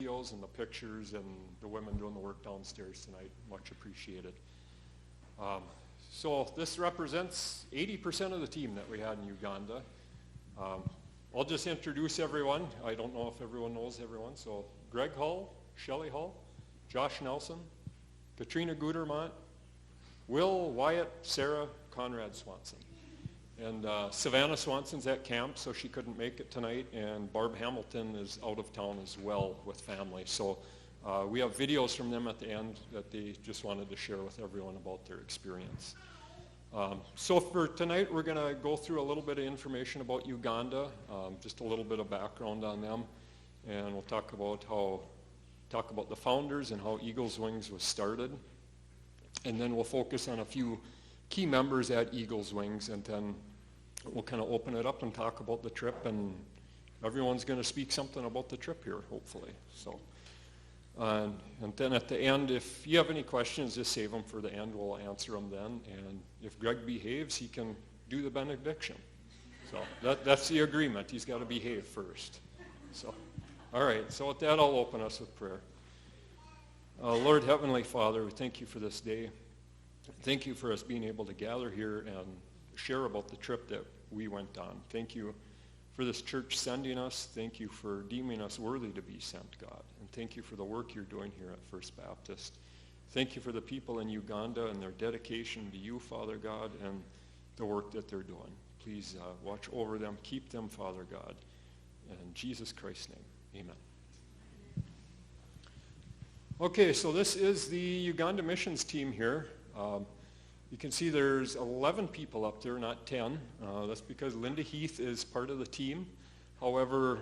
videos and the pictures and the women doing the work downstairs tonight. Much appreciated. So this represents 80% of the team that we had in Uganda. I'll just introduce everyone. I don't know if everyone knows everyone. So Greg Hull, Shelley Hull, Josh Nelson, Katrina Gudermont, Will, Wyatt, Sarah, Conrad Swanson. And Savannah Swanson's at camp, so she couldn't make it tonight, and Barb Hamilton is out of town as well with family. So we have videos from them at the end that they just wanted to share with everyone about their experience. So for tonight, we're going to go through a little bit of information about Uganda, just a little bit of background on them, and we'll talk about the founders and how Eagles Wings was started. And then we'll focus on a few key members at Eagles Wings, and then we'll kind of open it up and talk about the trip, and everyone's going to speak something about the trip here, hopefully. So, and then at the end, if you have any questions, just save them for the end. We'll answer them then. And if Greg behaves, he can do the benediction. So that's the agreement. He's got to behave first. So, all right. So with that, I'll open us with prayer. Lord Heavenly Father, we thank you for this day. Thank you for us being able to gather here and share about the trip that we went on. Thank you for this church sending us. Thank you for deeming us worthy to be sent, God. And thank you for the work you're doing here at First Baptist. Thank you for the people in Uganda and their dedication to you, Father God, and the work that they're doing. Please watch over them. Keep them, Father God. In Jesus Christ's name, amen. Okay, so this is the Uganda missions team here. You can see there's 11 people up there, not 10. That's because Linda Heath is part of the team. However,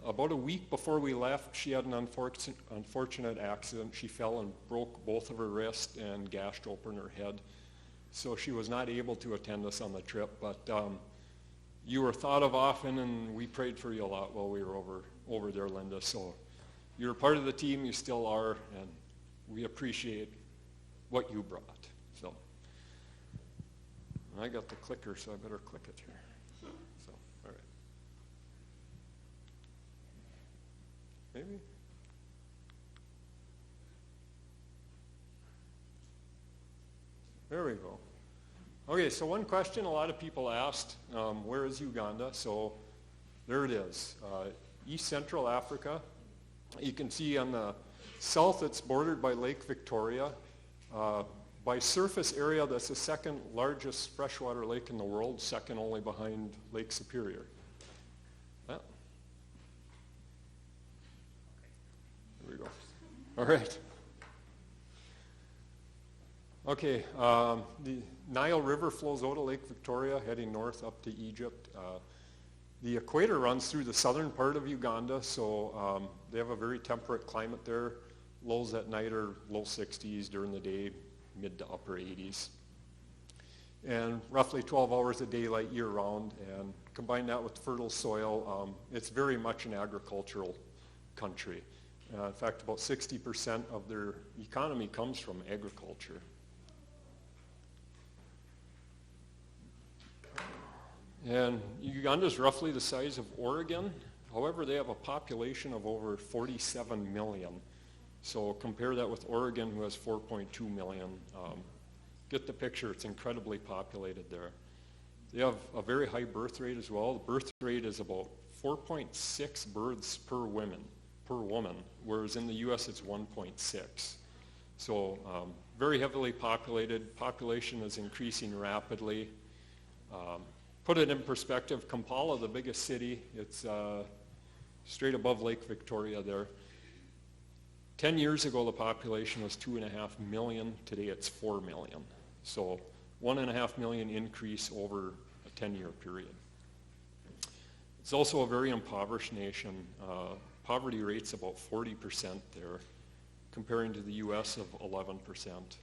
about a week before we left, she had an unfortunate accident. She fell and broke both of her wrists and gashed open her head. So she was not able to attend us on the trip. But you were thought of often, and we prayed for you a lot while we were over there, Linda. So you're part of the team. You still are, and we appreciate what you brought. So I got the clicker, so I better click it here. So, all right. Maybe? There we go. Okay, so one question a lot of people asked, where is Uganda? So there it is, East Central Africa. You can see on the south it's bordered by Lake Victoria. By surface area, that's the second largest freshwater lake in the world, second only behind Lake Superior. Yeah. There we go. All right. Okay, the Nile River flows out of Lake Victoria, heading north up to Egypt. The equator runs through the southern part of Uganda, so they have a very temperate climate there. Lows at night are low 60s, during the day mid to upper 80s. And roughly 12 hours of daylight year-round, and combine that with fertile soil, it's very much an agricultural country. In fact, about 60% of their economy comes from agriculture. And Uganda is roughly the size of Oregon. However, they have a population of over 47 million. So compare that with Oregon, who has 4.2 million. Get the picture. It's incredibly populated there. They have a very high birth rate as well. The birth rate is about 4.6 births per woman, whereas in the U.S. it's 1.6. So very heavily populated. Population is increasing rapidly. Put it in perspective, Kampala, the biggest city, it's straight above Lake Victoria there. 10 years ago, the population was 2.5 million. Today, it's 4 million. So 1.5 million increase over a 10-year period. It's also a very impoverished nation. Poverty rate's about 40% there, comparing to the U.S. of 11%.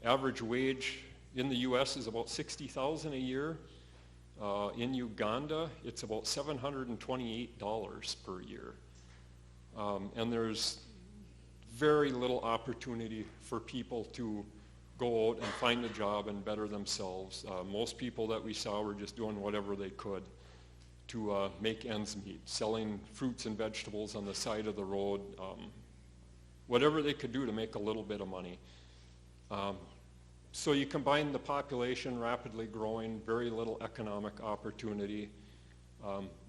Average wage in the U.S. is about $60,000 a year. In Uganda, it's about $728 per year. And there's very little opportunity for people to go out and find a job and better themselves. Most people that we saw were just doing whatever they could to make ends meet, selling fruits and vegetables on the side of the road, whatever they could do to make a little bit of money. So you combine the population rapidly growing, very little economic opportunity.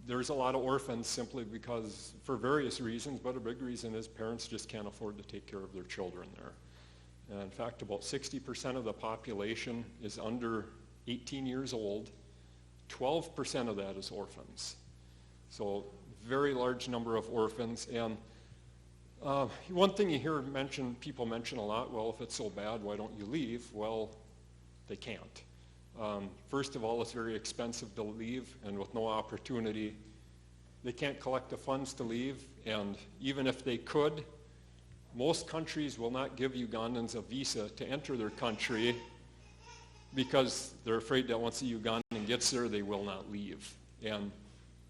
There's a lot of orphans simply because, for various reasons, but a big reason is parents just can't afford to take care of their children there. And in fact, about 60% of the population is under 18 years old. 12% of that is orphans. So very large number of orphans. And one thing you hear people mention a lot, well, if it's so bad, why don't you leave? Well, they can't. First of all, it's very expensive to leave, and with no opportunity, they can't collect the funds to leave. And even if they could, most countries will not give Ugandans a visa to enter their country because they're afraid that once a Ugandan gets there, they will not leave. And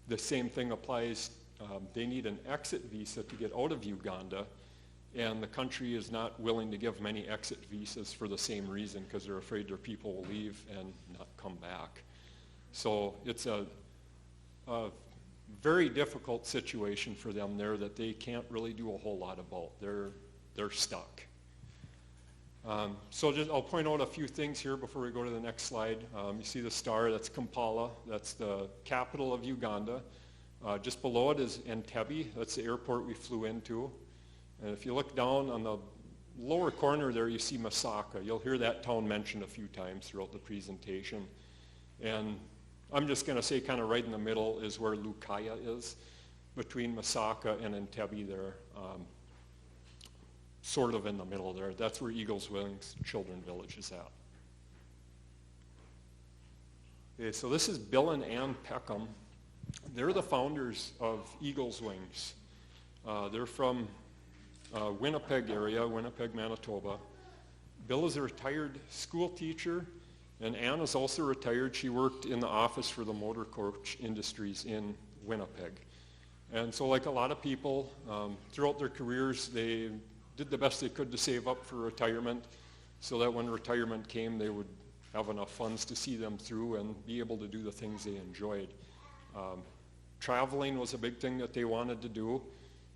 the same thing applies. They need an exit visa to get out of Uganda, and the country is not willing to give many exit visas for the same reason, because they're afraid their people will leave and not come back. So it's a very difficult situation for them there that they can't really do a whole lot about. They're stuck. So I'll point out a few things here before we go to the next slide. You see the star, that's Kampala. That's the capital of Uganda. Just below it is Entebbe. That's the airport we flew into. And if you look down on the lower corner there, you see Masaka. You'll hear that town mentioned a few times throughout the presentation. And I'm just going to say kind of right in the middle is where Lukaya is, between Masaka and Entebbe there, sort of in the middle there. That's where Eagles Wings Children Village is at. Okay, so this is Bill and Ann Peckham. They're the founders of Eagles Wings. They're from Winnipeg area, Winnipeg, Manitoba. Bill is a retired school teacher, and Ann is also retired. She worked in the office for the motor coach industries in Winnipeg. And so like a lot of people, throughout their careers, they did the best they could to save up for retirement so that when retirement came, they would have enough funds to see them through and be able to do the things they enjoyed. Traveling was a big thing that they wanted to do.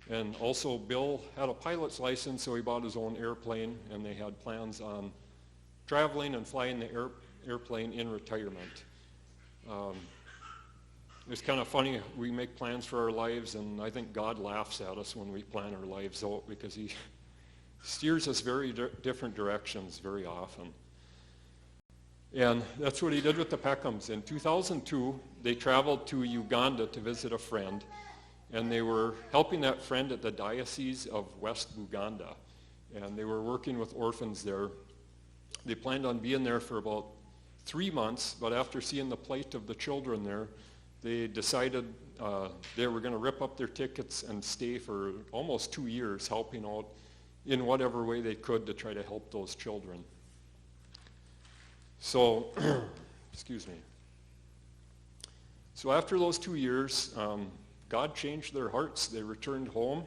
And also Bill had a pilot's license, so he bought his own airplane, and they had plans on traveling and flying the airplane in retirement. It's kind of funny, we make plans for our lives, and I think God laughs at us when we plan our lives out, because he steers us very different directions very often. And that's what he did with the Peckhams. In 2002, they traveled to Uganda to visit a friend, and they were helping that friend at the Diocese of West Buganda. And they were working with orphans there. They planned on being there for about 3 months, but after seeing the plight of the children there, they decided they were going to rip up their tickets and stay for almost 2 years, helping out in whatever way they could to try to help those children. So, excuse me. So after those 2 years, God changed their hearts. They returned home,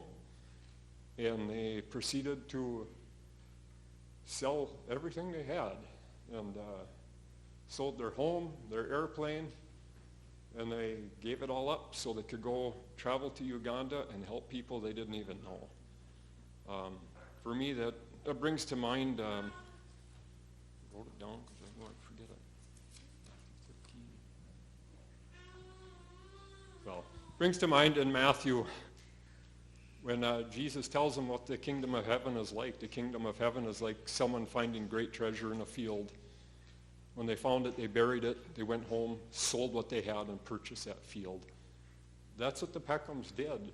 and they proceeded to sell everything they had, and sold their home, their airplane, and they gave it all up so they could go travel to Uganda and help people they didn't even know. For me, that brings to mind, wrote it down because I won't forget it. Well, brings to mind in Matthew when Jesus tells them what the kingdom of heaven is like. The kingdom of heaven is like someone finding great treasure in a field. When they found it, they buried it, they went home, sold what they had, and purchased that field. That's what the Peckhams did.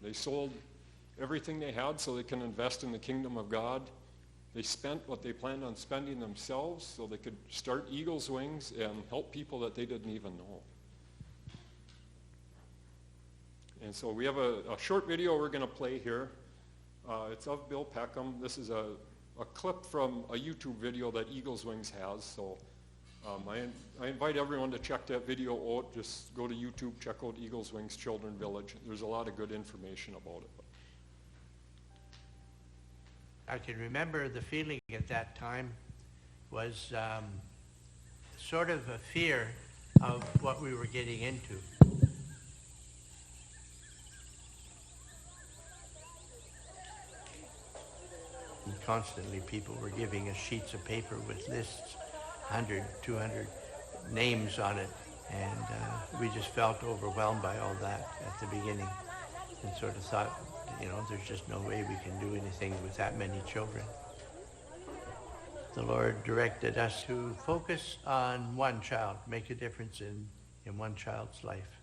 They sold everything they had so they can invest in the kingdom of God. They spent what they planned on spending themselves so they could start Eagles Wings and help people that they didn't even know. And so we have a short video we're going to play here. It's of Bill Peckham. This is a clip from a YouTube video that Eagles Wings has. So I invite everyone to check that video out. Just go to YouTube, check out Eagles Wings Children Village. There's a lot of good information about it. I can remember the feeling at that time was sort of a fear of what we were getting into. And constantly people were giving us sheets of paper with lists, 100, 200 names on it. And we just felt overwhelmed by all that at the beginning and sort of thought, there's just no way we can do anything with that many children. The Lord directed us to focus on one child, make a difference in one child's life.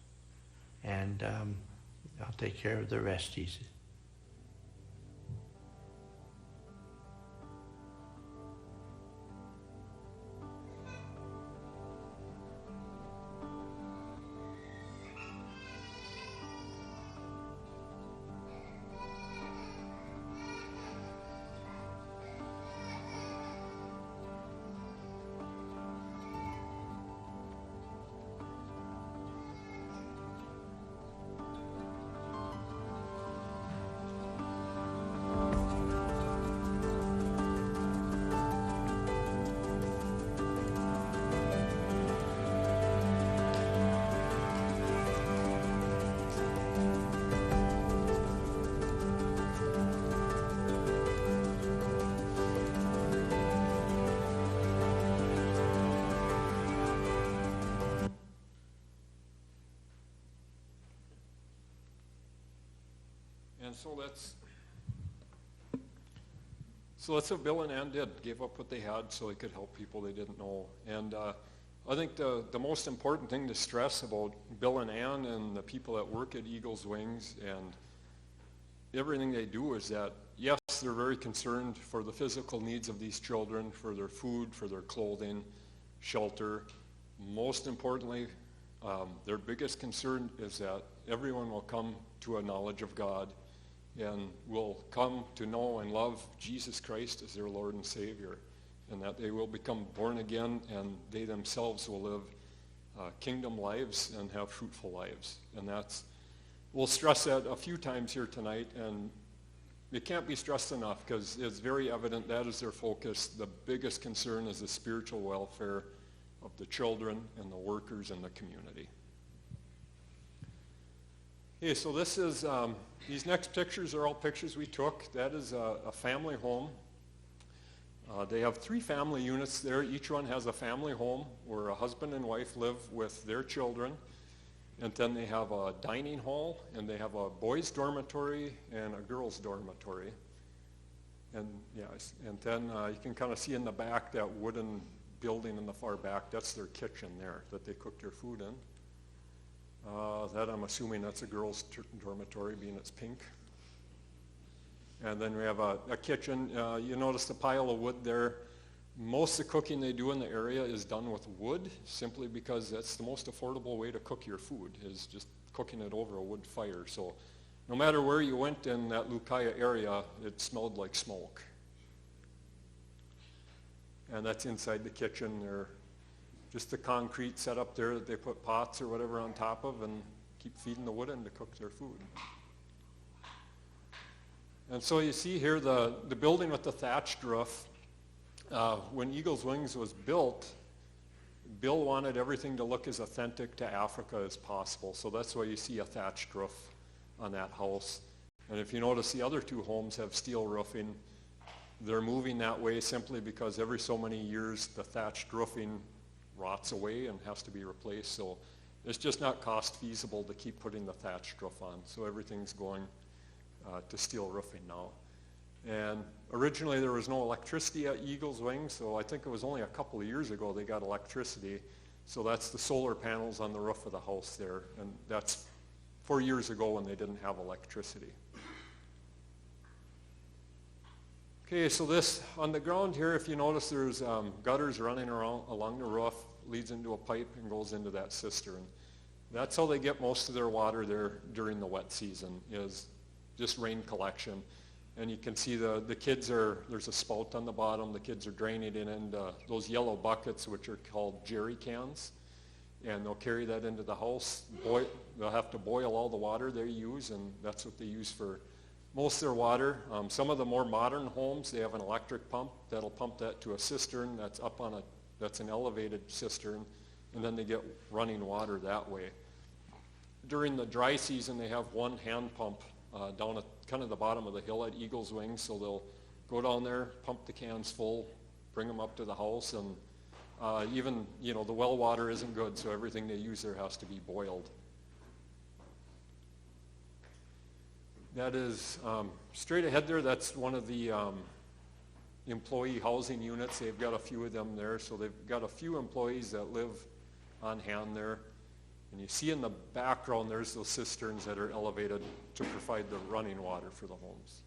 And I'll take care of the rest, he said. And so that's what Bill and Ann did, gave up what they had so they could help people they didn't know. And I think the most important thing to stress about Bill and Ann and the people that work at Eagle's Wings and everything they do is that, yes, they're very concerned for the physical needs of these children, for their food, for their clothing, shelter. Most importantly, their biggest concern is that everyone will come to a knowledge of God and will come to know and love Jesus Christ as their Lord and Savior, and that they will become born again and they themselves will live kingdom lives and have fruitful lives. And we'll stress that a few times here tonight, and it can't be stressed enough because it's very evident that is their focus. The biggest concern is the spiritual welfare of the children and the workers in the community. Okay, so this is, these next pictures are all pictures we took. That is a family home. They have 3 family units there. Each one has a family home where a husband and wife live with their children. And then they have a dining hall, and they have a boys' dormitory and a girls' dormitory. And yes, and then you can kind of see in the back that wooden building in the far back. That's their kitchen there that they cook their food in. That I'm assuming that's a girls' dormitory, being it's pink. And then we have a kitchen. You notice the pile of wood there. Most of the cooking they do in the area is done with wood, simply because that's the most affordable way to cook your food, is just cooking it over a wood fire. So no matter where you went in that Lukaya area, it smelled like smoke. And that's inside the kitchen. They're just the concrete set up there that they put pots or whatever on top of and keep feeding the wood in to cook their food. And so you see here the building with the thatched roof. When Eagle's Wings was built, Bill wanted everything to look as authentic to Africa as possible. So that's why you see a thatched roof on that house. And if you notice, the other 2 homes have steel roofing. They're moving that way simply because every so many years the thatched roofing rots away and has to be replaced. So it's just not cost feasible to keep putting the thatched roof on. So everything's going to steel roofing now. And originally there was no electricity at Eagle's Wings, so I think it was only a couple of years ago they got electricity. So that's the solar panels on the roof of the house there, and that's 4 years ago when they didn't have electricity. Okay, so this, on the ground here, if you notice, there's gutters running around along the roof, leads into a pipe and goes into that cistern. That's how they get most of their water there during the wet season, is just rain collection. And you can see the kids there's a spout on the bottom, the kids are draining it into those yellow buckets, which are called jerry cans. And they'll carry that into the house. They'll have to boil all the water they use, and that's what they use for most of their water. Some of the more modern homes, they have an electric pump that'll pump that to a cistern that's that's an elevated cistern, and then they get running water that way. During the dry season, they have one hand pump down at kind of the bottom of the hill at Eagle's Wings, so they'll go down there, pump the cans full, bring them up to the house, and even, the well water isn't good, so everything they use there has to be boiled. That is straight ahead there, that's one of the employee housing units. They've got a few of them there, so they've got a few employees that live on hand there. And you see in the background there's those cisterns that are elevated to provide the running water for the homes.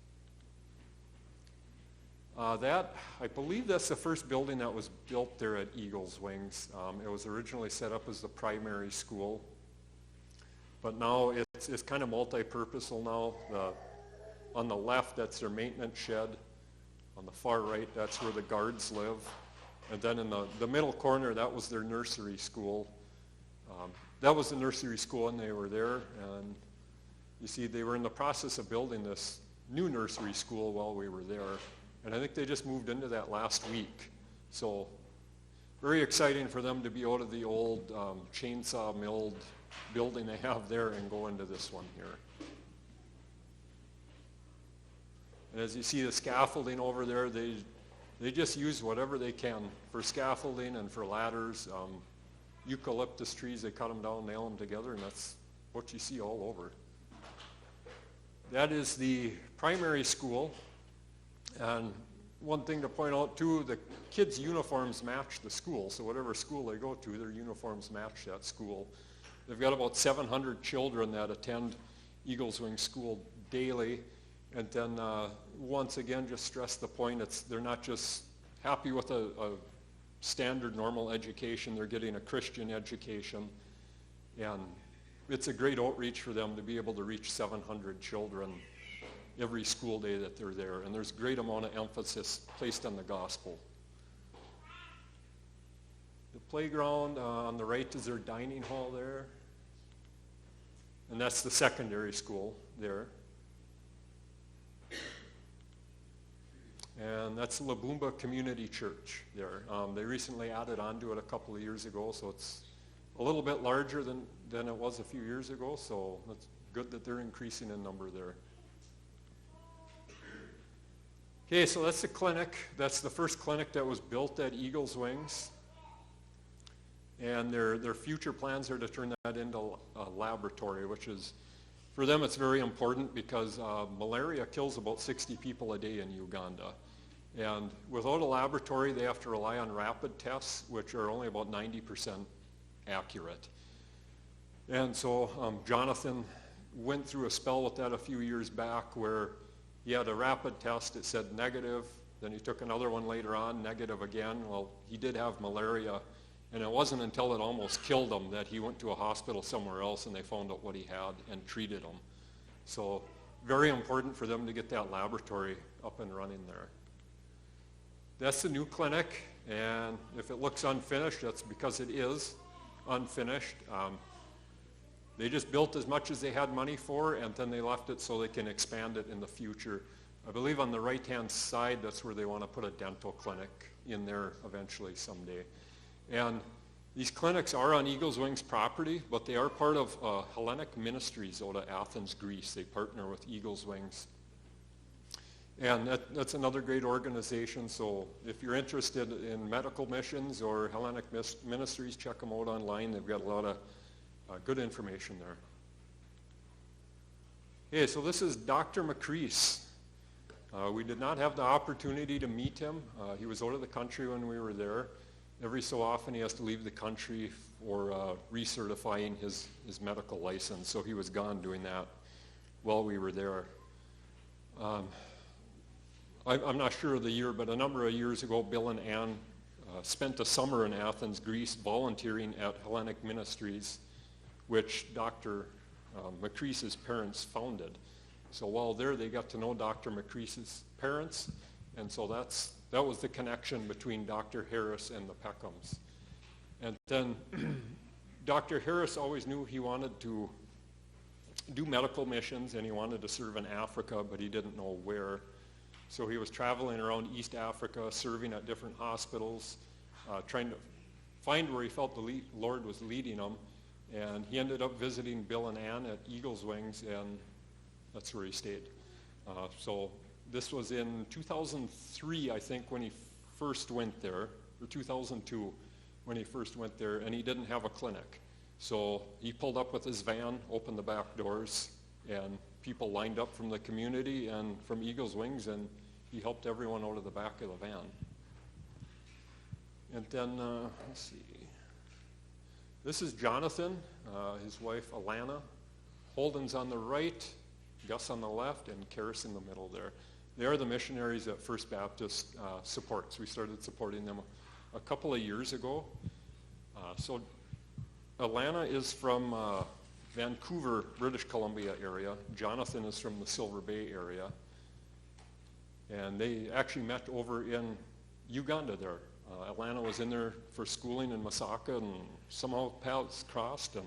I believe that's the first building that was built there at Eagles Wings. It was originally set up as the primary school, but now it's kind of multi-purposeful now. On the left, that's their maintenance shed. On the far right, that's where the guards live. And then in the middle corner, that was their nursery school. That was the nursery school, and they were there. And you see, they were in the process of building this new nursery school while we were there. And I think they just moved into that last week. So very exciting for them to be out of the old chainsaw milled building they have there and go into this one here. And as you see the scaffolding over there, they just use whatever they can for scaffolding and for ladders. Eucalyptus trees, they cut them down, nail them together, and that's what you see all over. That is the primary school. And one thing to point out too, the kids' uniforms match the school. So whatever school they go to, their uniforms match that school. They've got about 700 children that attend Eagles Wing School daily. And then once again, just stress the point, they're not just happy with a standard normal education, they're getting a Christian education. And it's a great outreach for them to be able to reach 700 children every school day that they're there. And there's a great amount of emphasis placed on the gospel. The playground on the right is their dining hall there. And that's the secondary school there. And that's the Labumba Community Church there. They recently added onto it a couple of years ago, so it's a little bit larger than it was a few years ago, so it's good that they're increasing in number there. Okay, so that's the clinic. That's the first clinic that was built at Eagles Wings. And their future plans are to turn that into a laboratory, which is, for them it's very important because malaria kills about 60 people a day in Uganda. And without a laboratory, they have to rely on rapid tests, which are only about 90% accurate. And so Jonathan went through a spell with that a few years back where he had a rapid test, it said negative, then he took another one later on, negative again. Well, he did have malaria, and it wasn't until it almost killed him that he went to a hospital somewhere else and they found out what he had and treated him. So very important for them to get that laboratory up and running there. That's the new clinic, and if it looks unfinished, that's because it is unfinished. They just built as much as they had money for, and then they left it so they can expand it in the future. I believe on the right-hand side, that's where they want to put a dental clinic in there eventually someday. And these clinics are on Eagles Wings property, but they are part of Hellenic Ministries out of Athens, Greece. They partner with Eagles Wings. And that's another great organization, so if you're interested in medical missions or Hellenic Ministries, check them out online. They've got a lot of good information there. Okay, so this is Dr. McCrease. We did not have the opportunity to meet him. He was out of the country when we were there. Every so often he has to leave the country for recertifying his medical license, so he was gone doing that while we were there. I'm not sure of the year, but a number of years ago, Bill and Ann spent a summer in Athens, Greece, volunteering at Hellenic Ministries, which Dr. McCrease's parents founded. So while there, they got to know Dr. McCrease's parents, and so that was the connection between Dr. Harris and the Peckhams. And then Dr. Harris always knew he wanted to do medical missions, and he wanted to serve in Africa, but he didn't know where. So he was traveling around East Africa, serving at different hospitals, trying to find where he felt the Lord was leading him. And he ended up visiting Bill and Ann at Eagles Wings, and that's where he stayed. So this was in 2003, I think, when he first went there, or 2002, when he first went there, and he didn't have a clinic. So he pulled up with his van, opened the back doors, and people lined up from the community and from Eagle's Wings, and he helped everyone out of the back of the van. And then, let's see. This is Jonathan, his wife Alana. Holden's on the right, Gus on the left, and Karis in the middle there. They are the missionaries that First Baptist supports. We started supporting them a couple of years ago. So Alana is from Vancouver, British Columbia area. Jonathan is from the Silver Bay area. And they actually met over in Uganda there. Alana was in there for schooling in Masaka, and somehow paths crossed, and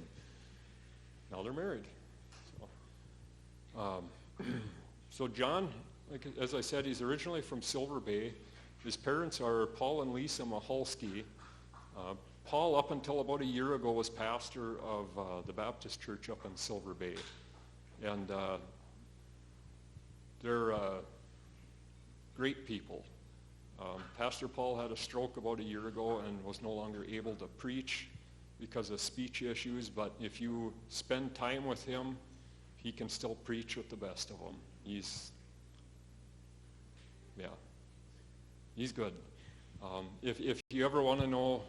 now they're married. So John, as I said, he's originally from Silver Bay. His parents are Paul and Lisa Mahalski. Paul, up until about a year ago, was pastor of the Baptist church up in Silver Bay. And they're great people. Pastor Paul had a stroke about a year ago and was no longer able to preach because of speech issues, but if you spend time with him, he can still preach with the best of them. He's good. If you ever want to know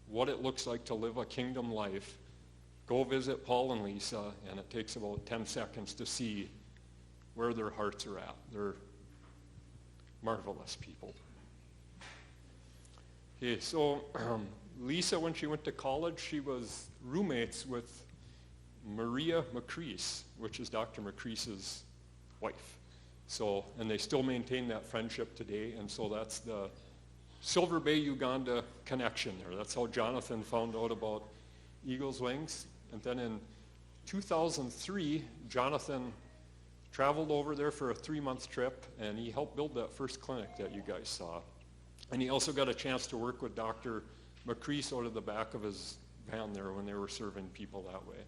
what it looks like to live a kingdom life, go visit Paul and Lisa, and it takes about 10 seconds to see where their hearts are at. They're marvelous people. Okay, so Lisa, when she went to college, she was roommates with Maria McCrease, which is Dr. McCrease's wife. So, and they still maintain that friendship today, and so that's the Silver Bay, Uganda connection there. That's how Jonathan found out about Eagle's Wings. And then in 2003, Jonathan traveled over there for a 3-month trip, and he helped build that first clinic that you guys saw. And he also got a chance to work with Dr. McCrease out of the back of his van there when they were serving people that way.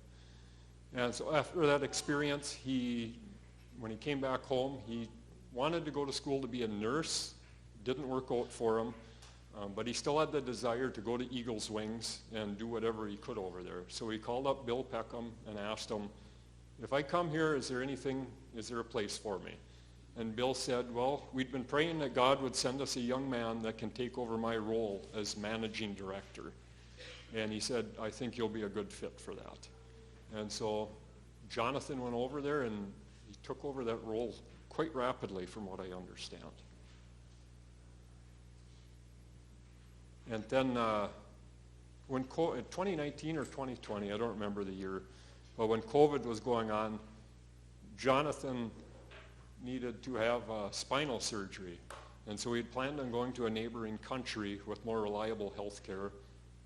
And so after that experience, when he came back home, he wanted to go to school to be a nurse. Didn't work out for him, but he still had the desire to go to Eagle's Wings and do whatever he could over there. So he called up Bill Peckham and asked him, if I come here, is there a place for me? And Bill said, well, we'd been praying that God would send us a young man that can take over my role as managing director. And he said, I think you'll be a good fit for that. And so Jonathan went over there, and he took over that role quite rapidly from what I understand. And then when 2019 or 2020, I don't remember the year, but when COVID was going on, Jonathan needed to have spinal surgery. And so he had planned on going to a neighboring country with more reliable health care,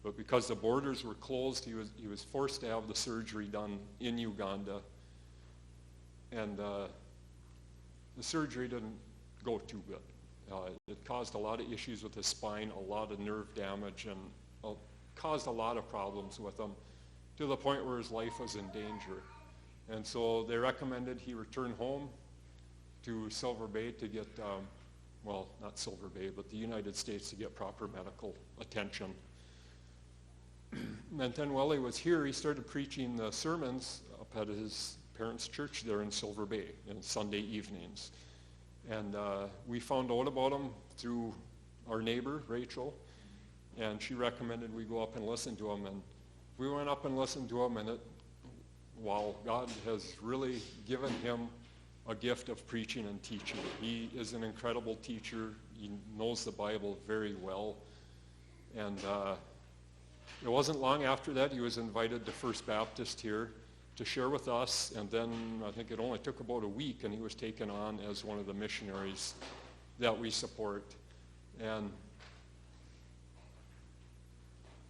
but because the borders were closed, he was forced to have the surgery done in Uganda. And the surgery didn't go too good. It caused a lot of issues with his spine, a lot of nerve damage, and caused a lot of problems with him, to the point where his life was in danger. And so they recommended he return home to Silver Bay to get, well, not Silver Bay, but the United States, to get proper medical attention. And then while he was here, he started preaching the sermons up at his parents' church there in Silver Bay on Sunday evenings. And we found out about him through our neighbor, Rachel, and she recommended we go up and listen to him. And we went up and listened to him, and wow, God has really given him a gift of preaching and teaching. He is an incredible teacher. He knows the Bible very well. And it wasn't long after that he was invited to First Baptist here to share with us, and then I think it only took about a week, and he was taken on as one of the missionaries that we support. And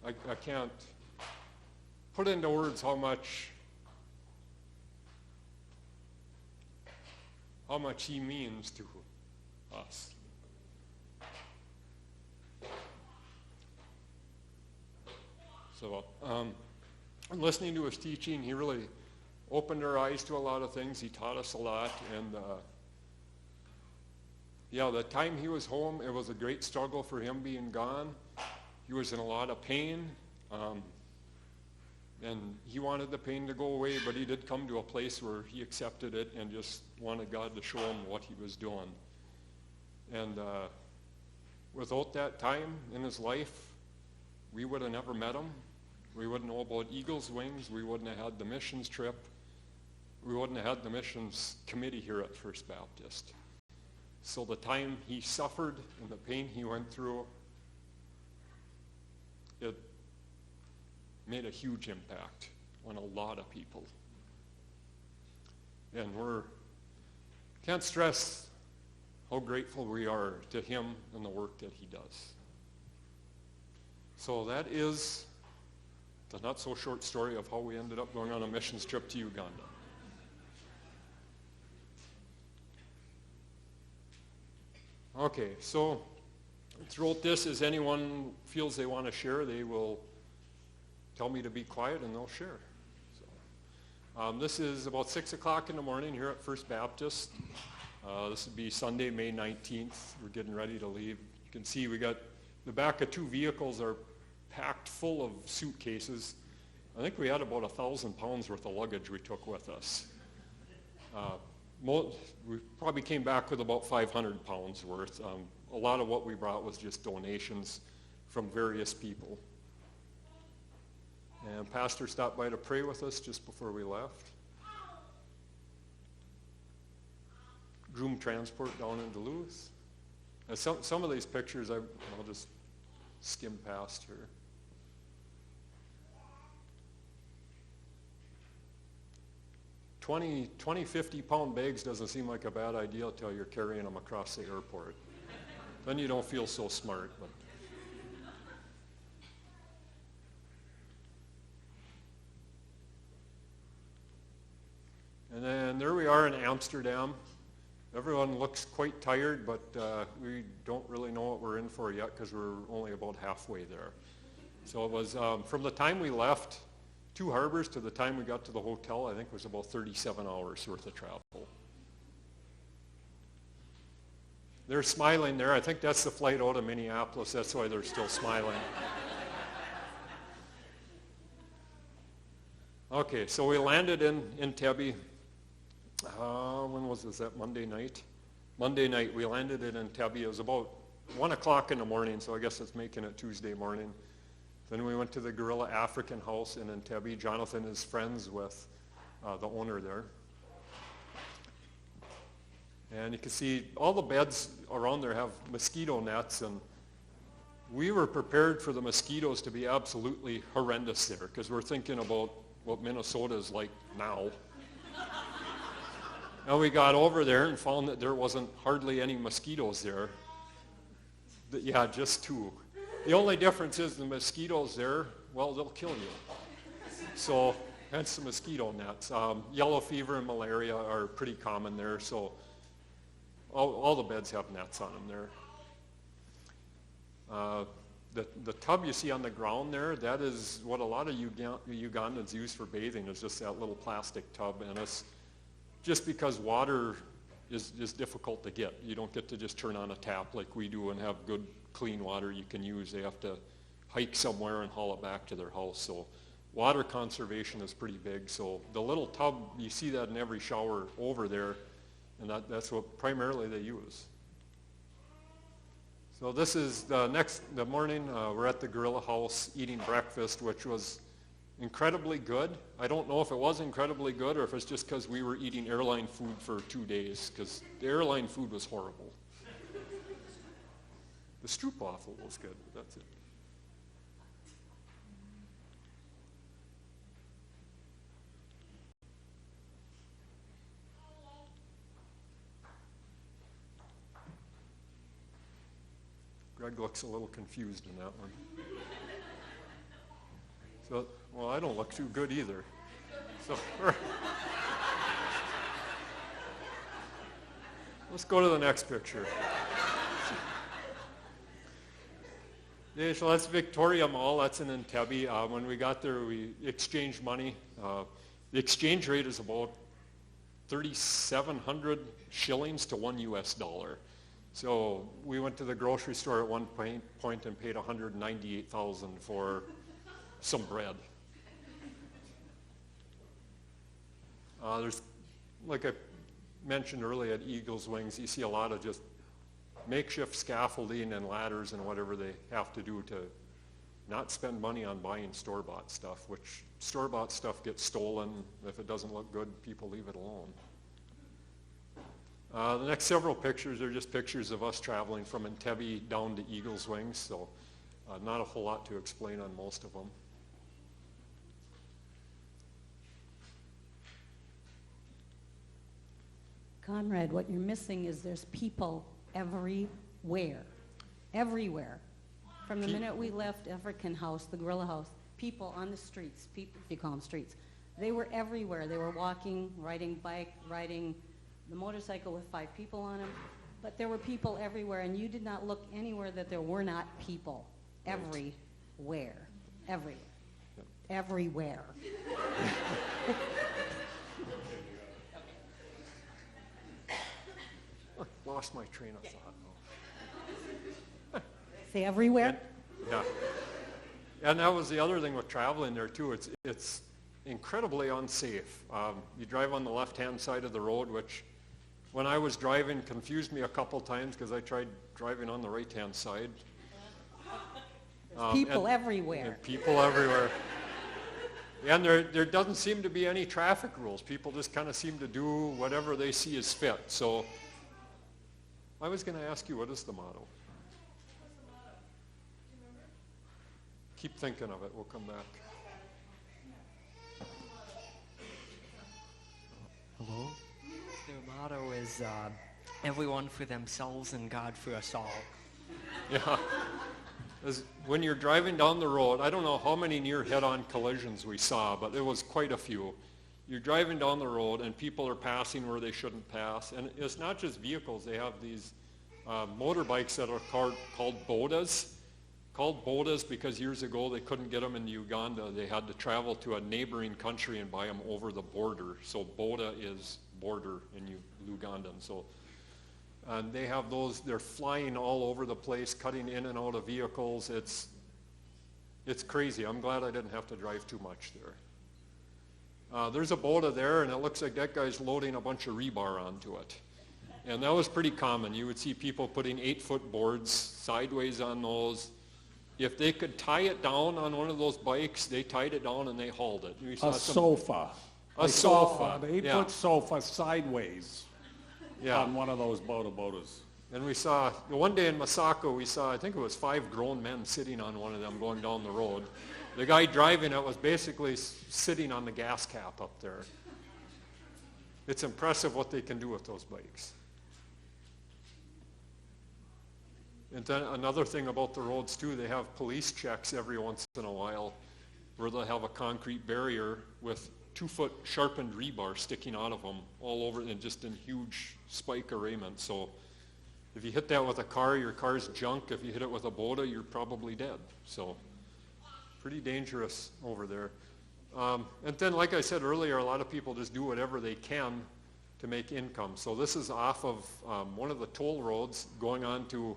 I can't put into words how much he means to us. So listening to his teaching, he really opened our eyes to a lot of things. He taught us a lot, and yeah, the time he was home, it was a great struggle for him being gone. He was in a lot of pain, and he wanted the pain to go away, but he did come to a place where he accepted it and just wanted God to show him what he was doing. And without that time in his life, we would have never met him. We wouldn't know about Eagle's Wings. We wouldn't have had the missions trip. We wouldn't have had the missions committee here at First Baptist. So the time he suffered and the pain he went through, it made a huge impact on a lot of people. And can't stress how grateful we are to him and the work that he does. So that is the not so short story of how we ended up going on a missions trip to Uganda. Okay, so throughout this, as anyone feels they want to share, they will tell me to be quiet and they'll share. So, this is about 6 o'clock in the morning here at First Baptist. This would be Sunday, May 19th. We're getting ready to leave. You can see we got the back of 2 vehicles are packed full of suitcases. I think we had about 1,000 pounds worth of luggage we took with us. We probably came back with about 500 pounds worth. A lot of what we brought was just donations from various people. And Pastor stopped by to pray with us just before we left. Groom transport down in Duluth. Now some of these pictures I'll just skim past here. 20, 50-pound bags doesn't seem like a bad idea until you're carrying them across the airport. Then you don't feel so smart. But. And then there we are in Amsterdam. Everyone looks quite tired, but we don't really know what we're in for yet because we're only about halfway there. So it was from the time we left 2 harbors to the time we got to the hotel, I think it was about 37 hours worth of travel. They're smiling there. I think that's the flight out of Minneapolis. That's why they're still smiling. Okay, so we landed in Entebbe. When was this? That Monday night? Monday night, we landed in Entebbe. It was about 1 o'clock in the morning, so I guess it's making it Tuesday morning. Then we went to the Guerrilla African House in Entebbe. Jonathan is friends with the owner there. And you can see all the beds around there have mosquito nets, and we were prepared for the mosquitoes to be absolutely horrendous there because we're thinking about what Minnesota is like now. And we got over there and found that there wasn't hardly any mosquitoes there. Yeah, just 2. The only difference is the mosquitoes there, well, they'll kill you. So hence the mosquito nets. Yellow fever and malaria are pretty common there, so all the beds have nets on them there. The tub you see on the ground there, that is what a lot of Ugandans use for bathing, is just that little plastic tub. And it's just because water is difficult to get. You don't get to just turn on a tap like we do and have good, clean water you can use. They have to hike somewhere and haul it back to their house. So water conservation is pretty big. So the little tub, you see that in every shower over there, and that's what primarily they use. So this is the morning. We're at the Guerrilla House eating breakfast, which was incredibly good. I don't know if it was incredibly good or if it's just because we were eating airline food for 2 days, because the airline food was horrible. The stroopwafel was good, but that's it. Greg looks a little confused in that one. So, well, I don't look too good either. So, let's go to the next picture. Yeah, so that's Victoria Mall. That's in Entebbe. When we got there, we exchanged money. The exchange rate is about 3,700 shillings to $1 US. So we went to the grocery store at one point and paid $198,000 for some bread. There's, like I mentioned earlier at Eagle's Wings, you see a lot of just makeshift scaffolding and ladders and whatever they have to do to not spend money on buying store-bought stuff, which store-bought stuff gets stolen. If it doesn't look good, people leave it alone. The next several pictures are just pictures of us traveling from Entebbe down to Eagle's Wings, so not a whole lot to explain on most of them. Conrad, what you're missing is there's people everywhere. Everywhere. From the minute we left African House, the Gorilla House, people on the streets, people, if you call them streets, they were everywhere. They were walking, riding bike, riding the motorcycle with 5 people on them. But there were people everywhere, and you did not look anywhere that there were not people. Right. Everywhere. Everywhere. Yep. Everywhere. Lost my train of thought. Say everywhere? Yeah. And that was the other thing with traveling there too. It's incredibly unsafe. You drive on the left-hand side of the road, which when I was driving confused me a couple times because I tried driving on the right-hand side. People everywhere. And people everywhere. And there doesn't seem to be any traffic rules. People just kind of seem to do whatever they see as fit. So I was going to ask you, what is the motto? Keep thinking of it. We'll come back. Hello? Their motto is everyone for themselves and God for us all. Yeah. When you're driving down the road, I don't know how many near head-on collisions we saw, but there was quite a few. You're driving down the road and people are passing where they shouldn't pass. And it's not just vehicles. They have these motorbikes that are called bodas. Called bodas because years ago they couldn't get them in Uganda. They had to travel to a neighboring country and buy them over the border. So boda is border in Ugandan. So, and they have those, they're flying all over the place, cutting in and out of vehicles. It's crazy. I'm glad I didn't have to drive too much there. There's a boda there, and it looks like that guy's loading a bunch of rebar onto it. And that was pretty common. You would see people putting 8-foot boards sideways on those. If they could tie it down on one of those bikes, they tied it down and they hauled it. A sofa. A sofa. An 8-foot sofa sideways on one of those bodas. And we saw, one day in Masako, we saw, I think it was 5 grown men sitting on one of them going down the road. The guy driving it was basically sitting on the gas cap up there. It's impressive what they can do with those bikes. And then another thing about the roads too, they have police checks every once in a while where they'll have a concrete barrier with 2-foot sharpened rebar sticking out of them all over and just in huge spike arrayment. So if you hit that with a car, your car's junk. If you hit it with a boda, you're probably dead. So pretty dangerous over there. And then, like I said earlier, a lot of people just do whatever they can to make income. So this is off of one of the toll roads going on to,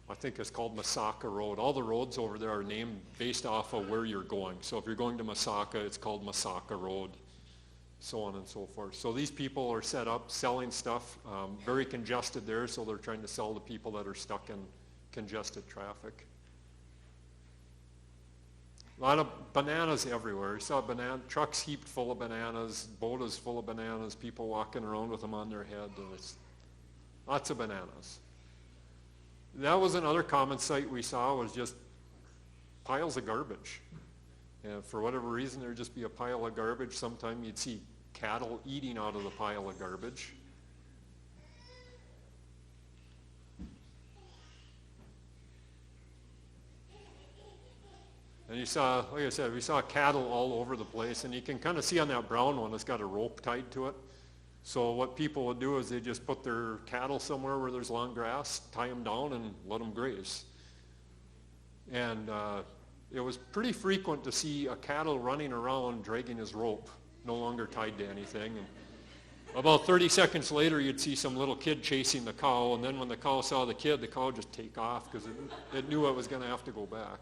I think it's called Masaka Road. All the roads over there are named based off of where you're going. So if you're going to Masaka, it's called Masaka Road, so on and so forth. So these people are set up selling stuff, very congested there, so they're trying to sell to people that are stuck in congested traffic. A lot of bananas everywhere. You saw trucks heaped full of bananas, bodas full of bananas, people walking around with them on their head, and it's lots of bananas. That was another common sight we saw, was just piles of garbage. And for whatever reason, there'd just be a pile of garbage. Sometime you'd see cattle eating out of the pile of garbage. And you saw, like I said, we saw cattle all over the place, and you can kind of see on that brown one, it's got a rope tied to it. So what people would do is they just put their cattle somewhere where there's long grass, tie them down, and let them graze. And it was pretty frequent to see a cattle running around dragging his rope, no longer tied to anything. And About 30 seconds later, you'd see some little kid chasing the cow, and then when the cow saw the kid, the cow would just take off because it knew it was going to have to go back.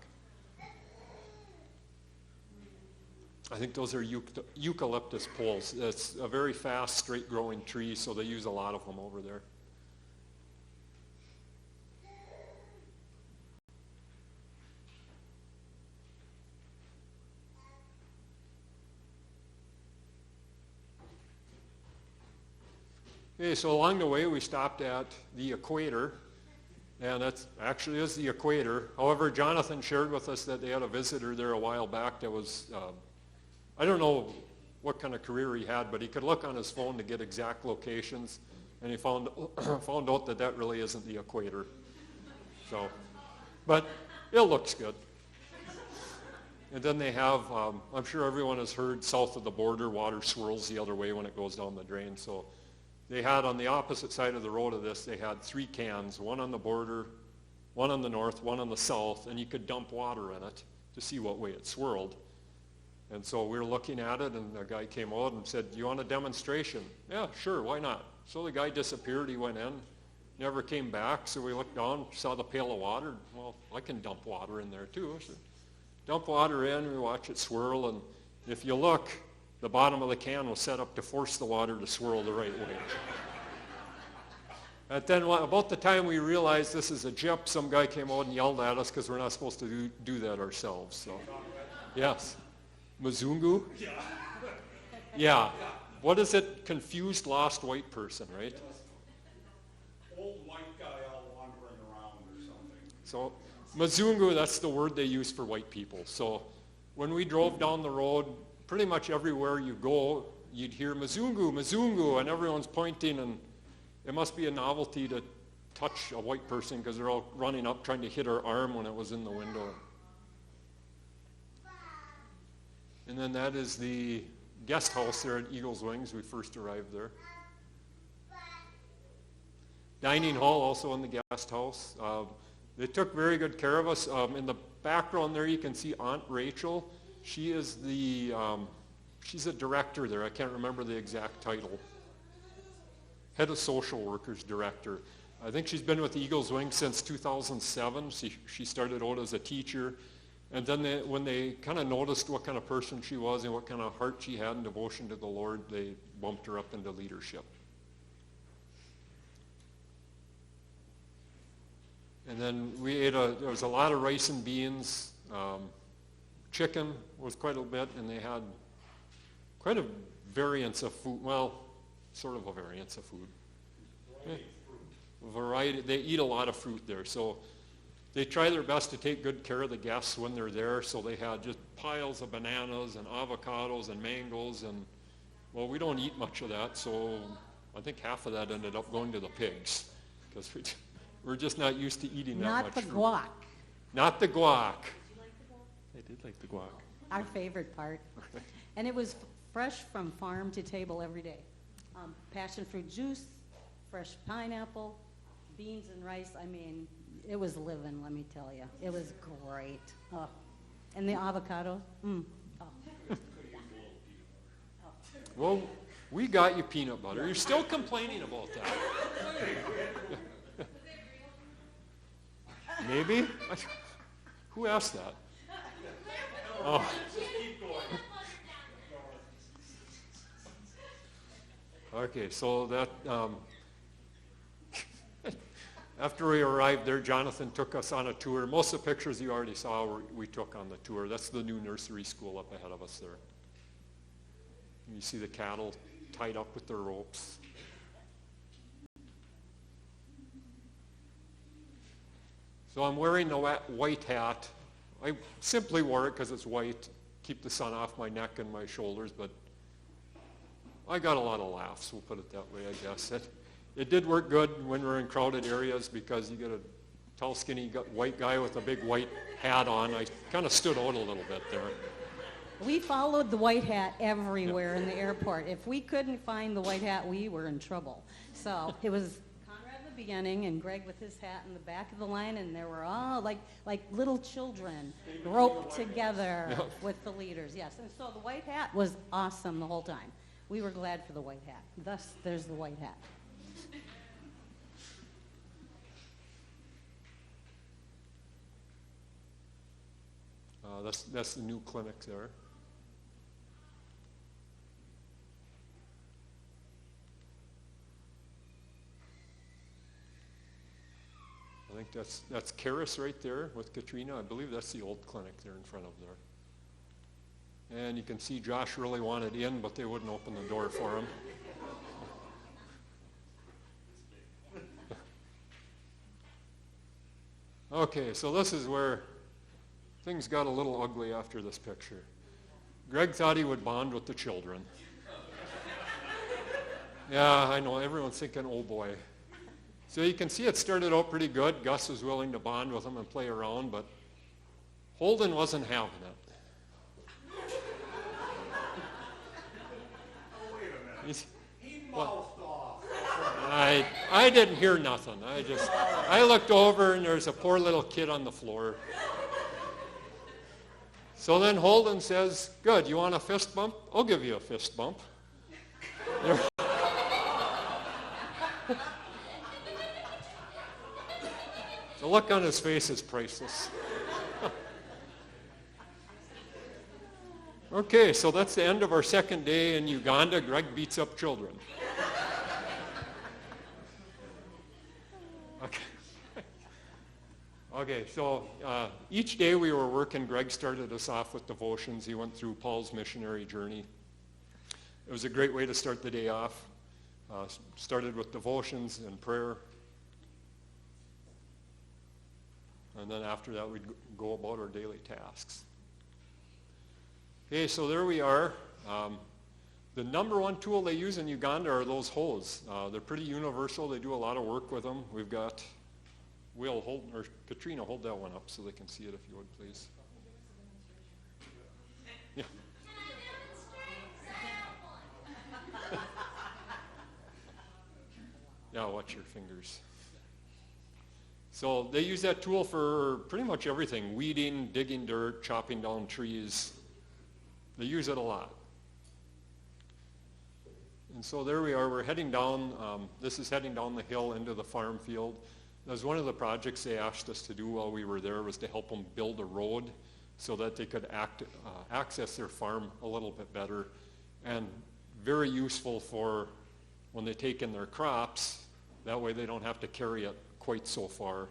I think those are eucalyptus poles. It's a very fast, straight-growing tree, so they use a lot of them over there. Okay, so along the way we stopped at the equator, and that actually is the equator. However, Jonathan shared with us that they had a visitor there a while back that was, I don't know what kind of career he had, but he could look on his phone to get exact locations, and he found out that that really isn't the equator. So, but it looks good. And then they have, I'm sure everyone has heard, south of the border, water swirls the other way when it goes down the drain. So they had on the opposite side of the road of this, they had 3 cans, one on the border, one on the north, one on the south, and you could dump water in it to see what way it swirled. And so we were looking at it, and a guy came out and said, "Do you want a demonstration?" "Yeah, sure, why not?" So the guy disappeared, he went in, never came back, so we looked down, saw the pail of water. Well, I can dump water in there too. So dump water in, we watch it swirl, and if you look, the bottom of the can was set up to force the water to swirl the right way. And then about the time we realized this is a jip, some guy came out and yelled at us because we're not supposed to do that ourselves. So, yes. Mzungu? Yeah. What is it? Confused, lost white person, right? Old white guy out wandering around or something. So, Mzungu, that's the word they use for white people. So, when we drove down the road, pretty much everywhere you go, you'd hear Mzungu, Mzungu, and everyone's pointing, and it must be a novelty to touch a white person because they're all running up trying to hit her arm when it was in the window. And then that is the guest house there at Eagle's Wings. We first arrived there. Dining hall also in the guest house. They took very good care of us. In the background there you can see Aunt Rachel. She is she's a director there. I can't remember the exact title. Head of Social Workers Director. I think she's been with Eagle's Wings since 2007. She started out as a teacher. And then when they kind of noticed what kind of person she was and what kind of heart she had and devotion to the Lord, they bumped her up into leadership. And then we ate there was a lot of rice and beans. Chicken was quite a bit, and they had quite a variance of food. Well, sort of a variance of food. Variety. They eat a lot of fruit there, so they try their best to take good care of the guests when they're there. So they had just piles of bananas and avocados and mangoes, and well, we don't eat much of that, so I think half of that ended up going to the pigs because we're just not used to eating that much Not the fruit. guac. Not the guac. I did like the guac. Our favorite part. And it was fresh from farm to table every day. Passion fruit juice, fresh pineapple, beans and rice. I mean, it was living, let me tell you. It was great. Oh. And the avocado. Oh. Well, we got you peanut butter. You're still complaining about that. Maybe? Who asked that? Oh. Okay, so that, after we arrived there, Jonathan took us on a tour. Most of the pictures you already saw we took on the tour. That's the new nursery school up ahead of us there. You see the cattle tied up with their ropes. So I'm wearing the white hat. I simply wore it because it's white, keep the sun off my neck and my shoulders, but I got a lot of laughs, we'll put it that way, I guess. It did work good when we're in crowded areas because you get a tall, skinny white guy with a big white hat on. I kind of stood out a little bit there. We followed the white hat everywhere in the airport. If we couldn't find the white hat, we were in trouble. So it was Conrad in the beginning and Greg with his hat in the back of the line, and they were all like little children roped together with the leaders. Yes, and so the white hat was awesome the whole time. We were glad for the white hat. Thus, there's the white hat. That's the new clinic there. I think that's Karis right there with Katrina. I believe that's the old clinic there in front of there. And you can see Josh really wanted in, but they wouldn't open the door for him. Okay, so this is where things got a little ugly after this picture. Greg thought he would bond with the children. Yeah, I know, everyone's thinking, oh boy. So you can see it started out pretty good. Gus was willing to bond with him and play around, but Holden wasn't having it. Oh, wait a minute. He What? mouthed off. I didn't hear nothing. I looked over and there's a poor little kid on the floor. So then Holden says, good, you want a fist bump? I'll give you a fist bump. The look on his face is priceless. Okay, so that's the end of our second day in Uganda. Greg beats up children. Okay, so each day we were working, Greg started us off with devotions. He went through Paul's missionary journey. It was a great way to start the day off. Started with devotions and prayer. And then after that, we'd go about our daily tasks. Okay, so there we are. The number one tool they use in Uganda are those hose. They're pretty universal. They do a lot of work with them. We've got Will, or Katrina, hold that one up so they can see it if you would, please. Yeah. Yeah, watch your fingers. So they use that tool for pretty much everything. Weeding, digging dirt, chopping down trees. They use it a lot. And so there we are. We're heading down. This is heading down the hill into the farm field. That was one of the projects they asked us to do while we were there, was to help them build a road so that they could access their farm a little bit better, and very useful for when they take in their crops. That way they don't have to carry it quite so far.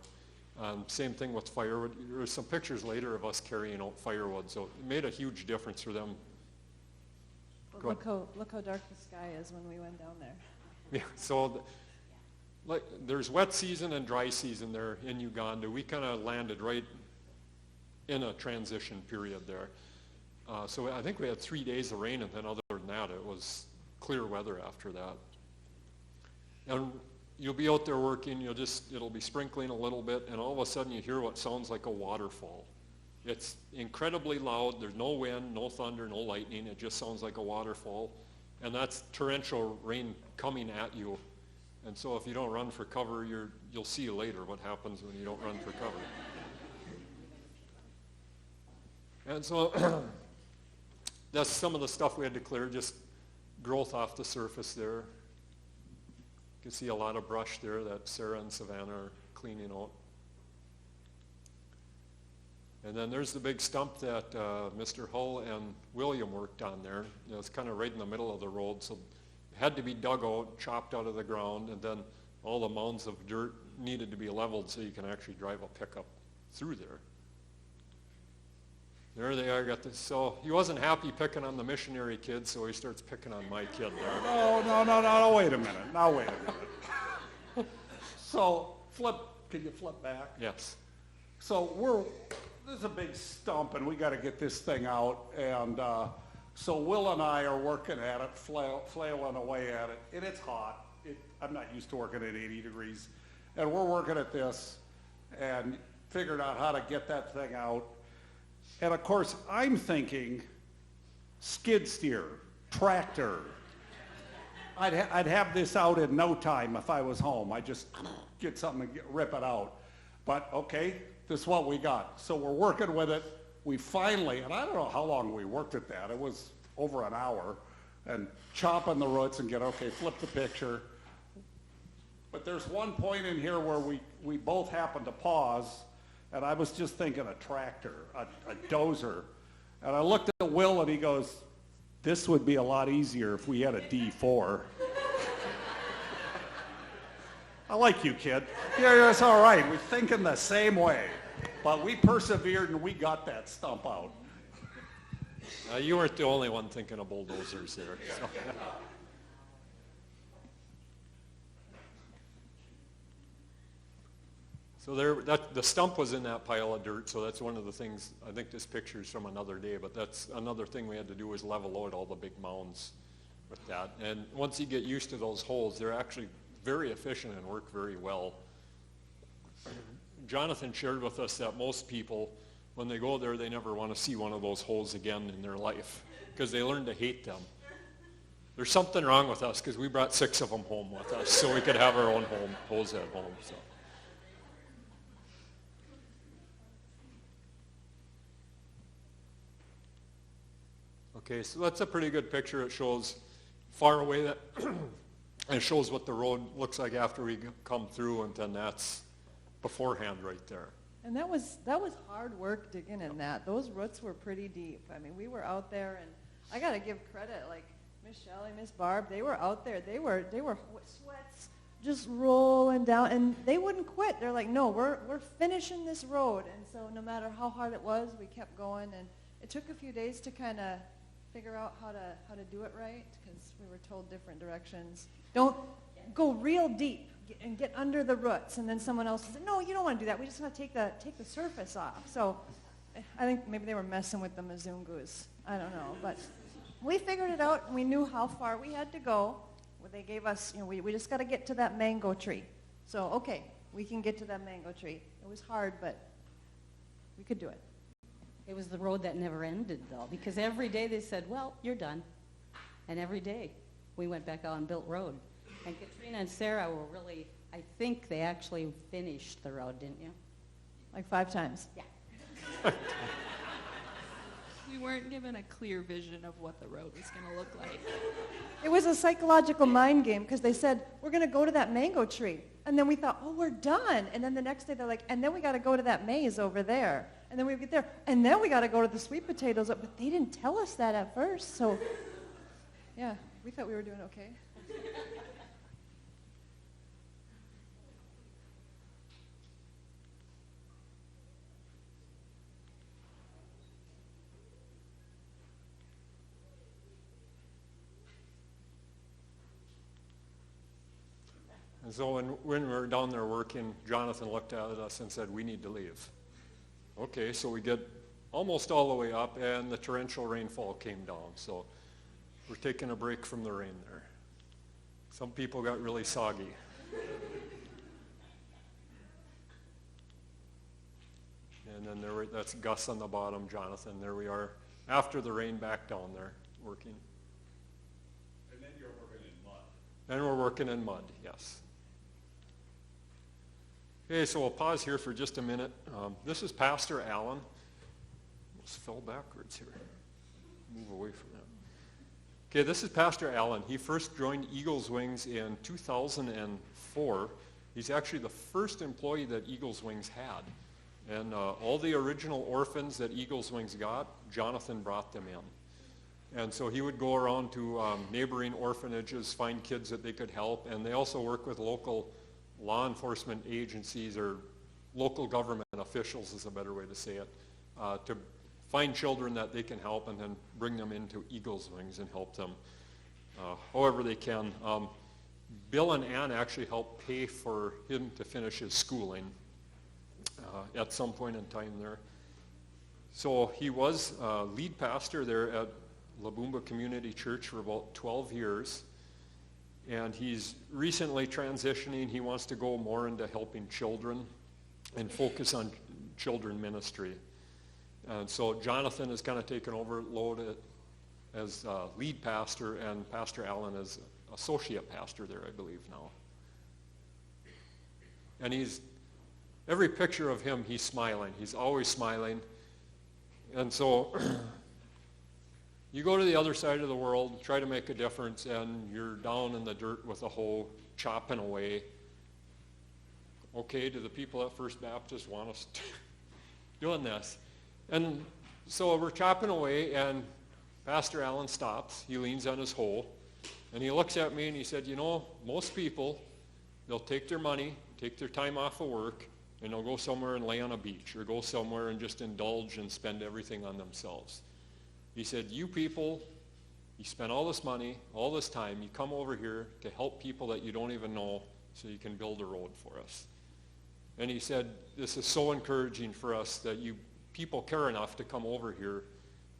Same thing with firewood. There's some pictures later of us carrying out firewood, so it made a huge difference for them. Look how dark the sky is when we went down there. Yeah, so there's wet season and dry season there in Uganda. We kind of landed right in a transition period there. So I think we had 3 days of rain, and then other than that, it was clear weather after that. And you'll be out there working, it'll be sprinkling a little bit, and all of a sudden you hear what sounds like a waterfall. It's incredibly loud. There's no wind, no thunder, no lightning. It just sounds like a waterfall. And that's torrential rain coming at you. And so if you don't run for cover, you'll see later what happens when you don't run for cover. And so that's some of the stuff we had to clear, just growth off the surface there. You can see a lot of brush there that Sarah and Savannah are cleaning out. And then there's the big stump that Mr. Hull and William worked on there. It's kind of right in the middle of the road, so it had to be dug out, chopped out of the ground, and then all the mounds of dirt needed to be leveled so you can actually drive a pickup through there. There they are, got this. So he wasn't happy picking on the missionary kid, so he starts picking on my kid there. No, wait a minute. Now, wait a minute. So, can you flip back? Yes. So this is a big stump, and we got to get this thing out. And so Will and I are working at it, flailing away at it, and it's hot. I'm not used to working at 80 degrees. And we're working at this and figured out how to get that thing out. And of course, I'm thinking skid steer, tractor. I'd have this out in no time if I was home. I'd just get something and rip it out. But okay, this is what we got. So we're working with it. We finally, and I don't know how long we worked at that. It was over an hour. and chopping the roots and get, okay, flip the picture. But there's one point in here where we both happened to pause, and I was just thinking a tractor, a dozer. And I looked at Will and he goes, this would be a lot easier if we had a D4. I like you, kid. Yeah, that's all right. We're thinking the same way. But we persevered and we got that stump out. You weren't the only one thinking of bulldozers there. So. So the stump was in that pile of dirt, so that's one of the things. I think this picture is from another day, but that's another thing we had to do was level out all the big mounds with that. And once you get used to those holes, they're actually very efficient and work very well. Jonathan shared with us that most people, when they go there, they never want to see one of those holes again in their life because they learn to hate them. There's something wrong with us because we brought 6 of them home with us so we could have our own holes at home. So. Okay, so that's a pretty good picture. It shows far away that it shows what the road looks like after we come through, and then that's beforehand right there. And that was hard work digging in that. Those roots were pretty deep. I mean, we were out there, and I got to give credit, like Miss Shelley, Miss Barb, they were out there. They were sweats just rolling down, and they wouldn't quit. They're like, no, we're finishing this road. And so no matter how hard it was, we kept going, and it took a few days to kind of figure out how to do it right, because we were told different directions. Don't go real deep and get under the roots, and then someone else said, no, you don't want to do that. We just want to take the surface off. So I think maybe they were messing with the Mzungus. I don't know. But we figured it out, and we knew how far we had to go. Well, they gave us, we just got to get to that mango tree. So, okay, we can get to that mango tree. It was hard, but we could do it. It was the road that never ended, though, because every day they said, well, you're done. And every day we went back out and built road. And Katrina and Sarah were really, I think they actually finished the road, didn't you? Like 5 times. Yeah. We weren't given a clear vision of what the road was going to look like. It was a psychological mind game, because they said, we're going to go to that mango tree. And then we thought, oh, we're done. And then the next day they're like, and then we got to go to that maze over there. And then we get there. And then we got to go to the sweet potatoes. But they didn't tell us that at first. So, yeah, we thought we were doing okay. And so when we were down there working, Jonathan looked at us and said, we need to leave. Okay, so we get almost all the way up, and the torrential rainfall came down. So we're taking a break from the rain there. Some people got really soggy. And then that's Gus on the bottom, Jonathan. There we are, after the rain, back down there working. And then you're working in mud. Then we're working in mud, yes. Okay, so we'll pause here for just a minute. This is Pastor Allen. Almost fell backwards here. Move away from that. Okay, this is Pastor Allen. He first joined Eagles Wings in 2004. He's actually the first employee that Eagles Wings had. And all the original orphans that Eagles Wings got, Jonathan brought them in. And so he would go around to neighboring orphanages, find kids that they could help, and they also work with local law enforcement agencies, or local government officials is a better way to say it, to find children that they can help and then bring them into Eagles Wings and help them however they can. Bill and Ann actually helped pay for him to finish his schooling at some point in time there. So he was lead pastor there at Labumba Community Church for about 12 years. And he's recently transitioning. He wants to go more into helping children and focus on children ministry. And so Jonathan has kind of taken over load as lead pastor, and Pastor Allen as associate pastor there, I believe, now. And every picture of him, he's smiling. He's always smiling. And so You go to the other side of the world, try to make a difference, and you're down in the dirt with a hoe, chopping away. Okay, do the people at First Baptist want us doing this? And so we're chopping away, and Pastor Allen stops. He leans on his hoe, and he looks at me and he said, you know, most people, they'll take their money, take their time off of work, and they'll go somewhere and lay on a beach or go somewhere and just indulge and spend everything on themselves. He said, you people, you spend all this money, all this time, you come over here to help people that you don't even know so you can build a road for us. And he said, this is so encouraging for us that you people care enough to come over here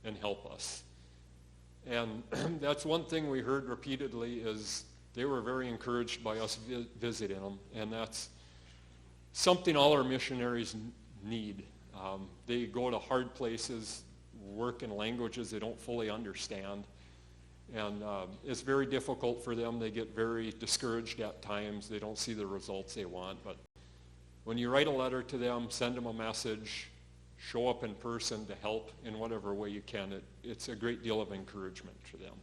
and help us. And that's one thing we heard repeatedly is they were very encouraged by us visiting them, and that's something all our missionaries need. They go to hard places, work in languages they don't fully understand, and it's very difficult for them. They get very discouraged at times. They don't see the results they want, but when you write a letter to them, send them a message, show up in person to help in whatever way you can, it's a great deal of encouragement to them.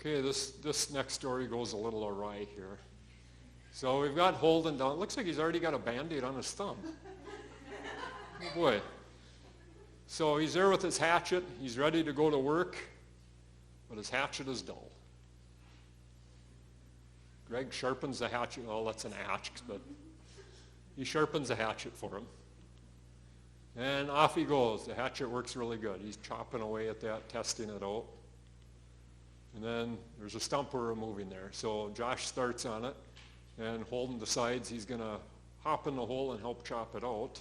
Okay, this next story goes a little awry here. So we've got Holden down. It looks like he's already got a Band-Aid on his thumb. Oh boy. So he's there with his hatchet. He's ready to go to work, but his hatchet is dull. Greg sharpens the hatchet. Well, that's an axe, but he sharpens the hatchet for him. And off he goes. The hatchet works really good. He's chopping away at that, testing it out. And then there's a stump we're removing there. So Josh starts on it, and Holden decides he's going to hop in the hole and help chop it out.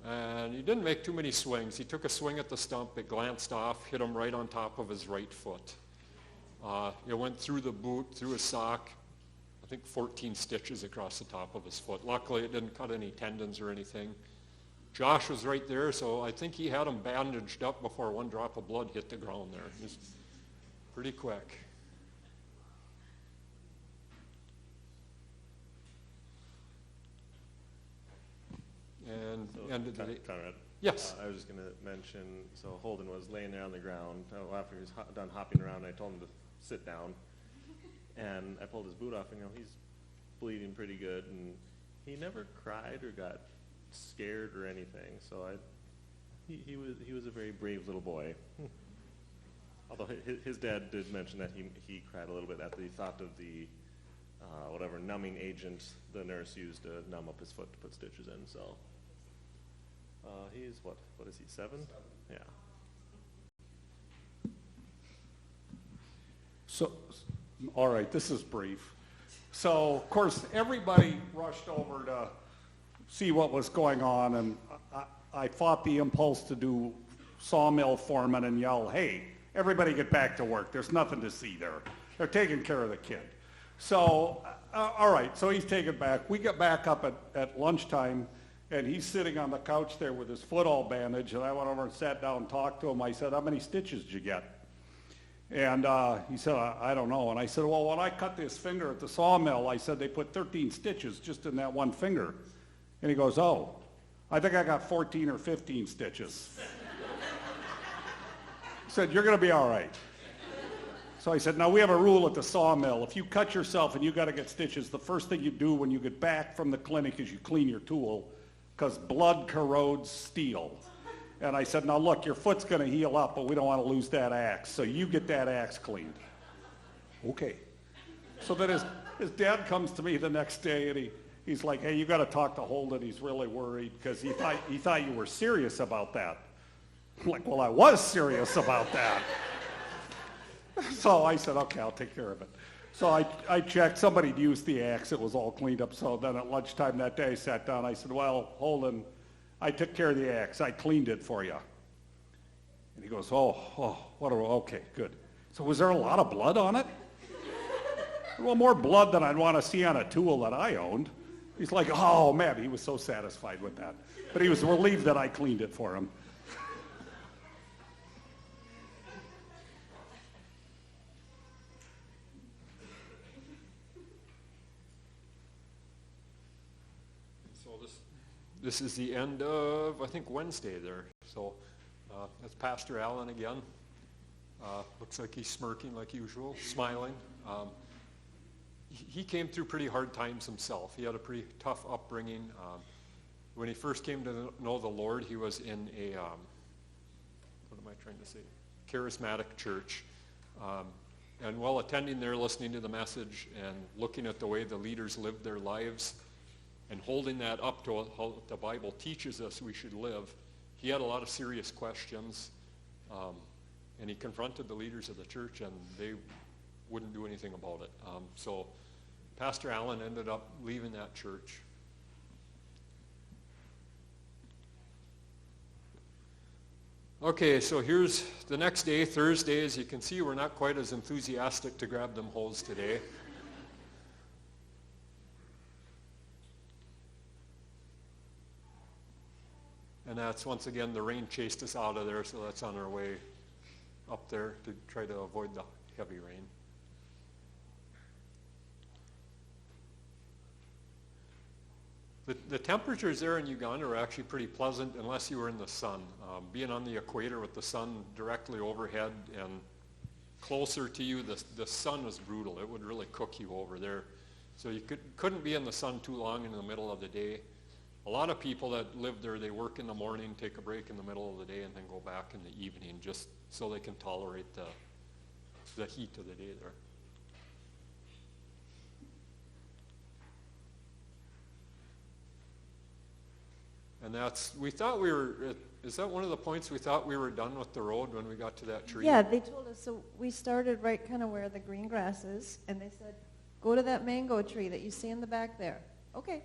And he didn't make too many swings. He took a swing at the stump. It glanced off, hit him right on top of his right foot. It went through the boot, through his sock, I think 14 stitches across the top of his foot. Luckily, it didn't cut any tendons or anything. Josh was right there, so I think he had him bandaged up before one drop of blood hit the ground there. It was pretty quick. And ended the day. Conrad? Yes. I was just going to mention, so Holden was laying there on the ground. After he was done hopping around, I told him to sit down. And I pulled his boot off, and he's bleeding pretty good. And he never cried or got scared or anything. So he was a very brave little boy. Although his dad did mention that he cried a little bit after he thought of the whatever numbing agent the nurse used to numb up his foot to put stitches in. So he's what is he, 7? Yeah. So, all right, this is brief. So, of course, everybody rushed over to see what was going on, and I fought the impulse to do sawmill foreman and yell, hey, everybody get back to work. There's nothing to see there. They're taking care of the kid. So, all right, so he's taken back. We get back up at lunchtime, and he's sitting on the couch there with his foot all bandaged, and I went over and sat down and talked to him. I said, how many stitches did you get? And he said, I don't know. And I said, well, when I cut this finger at the sawmill, I said they put 13 stitches just in that one finger. And he goes, oh, I think I got 14 or 15 stitches. He said, you're going to be all right. So I said, now we have a rule at the sawmill. If you cut yourself and you got to get stitches, the first thing you do when you get back from the clinic is you clean your tool, because blood corrodes steel. And I said, now look, your foot's going to heal up, but we don't want to lose that axe, so you get that axe cleaned. Okay. So then his dad comes to me the next day, and he's like, hey, you got to talk to Holden. He's really worried because he thought you were serious about that. I'm like, well, I was serious about that. So I said, okay, I'll take care of it. So I checked. Somebody had used the axe. It was all cleaned up. So then at lunchtime that day, I sat down. I said, well, Holden, I took care of the axe. I cleaned it for you. And he goes, okay, good. So was there a lot of blood on it? Well, more blood than I'd want to see on a tool that I owned. He's like, oh, man, he was so satisfied with that. But he was relieved that I cleaned it for him. this is the end of, I think, Wednesday there. So that's Pastor Allen again. Looks like he's smirking like usual, smiling. He came through pretty hard times himself. He had a pretty tough upbringing. When he first came to know the Lord, he was in a, what am I trying to say, charismatic church. And while attending there, listening to the message and looking at the way the leaders lived their lives and holding that up to how the Bible teaches us we should live, he had a lot of serious questions. And he confronted the leaders of the church, and they wouldn't do anything about it. So Pastor Allen ended up leaving that church. Okay, so here's the next day, Thursday. As you can see, we're not quite as enthusiastic to grab them holes today. And that's, once again, the rain chased us out of there, so that's on our way up there to try to avoid the heavy rain. The temperatures there in Uganda were actually pretty pleasant unless you were in the sun. Being on the equator with the sun directly overhead and closer to you, the sun was brutal. It would really cook you over there. So you couldn't be in the sun too long in the middle of the day. A lot of people that live there, they work in the morning, take a break in the middle of the day, and then go back in the evening just so they can tolerate the heat of the day there. And we thought we were, is that one of the points we thought we were done with the road when we got to that tree? Yeah, they told us, so we started right kind of where the green grass is, and they said, go to that mango tree that you see in the back there. Okay,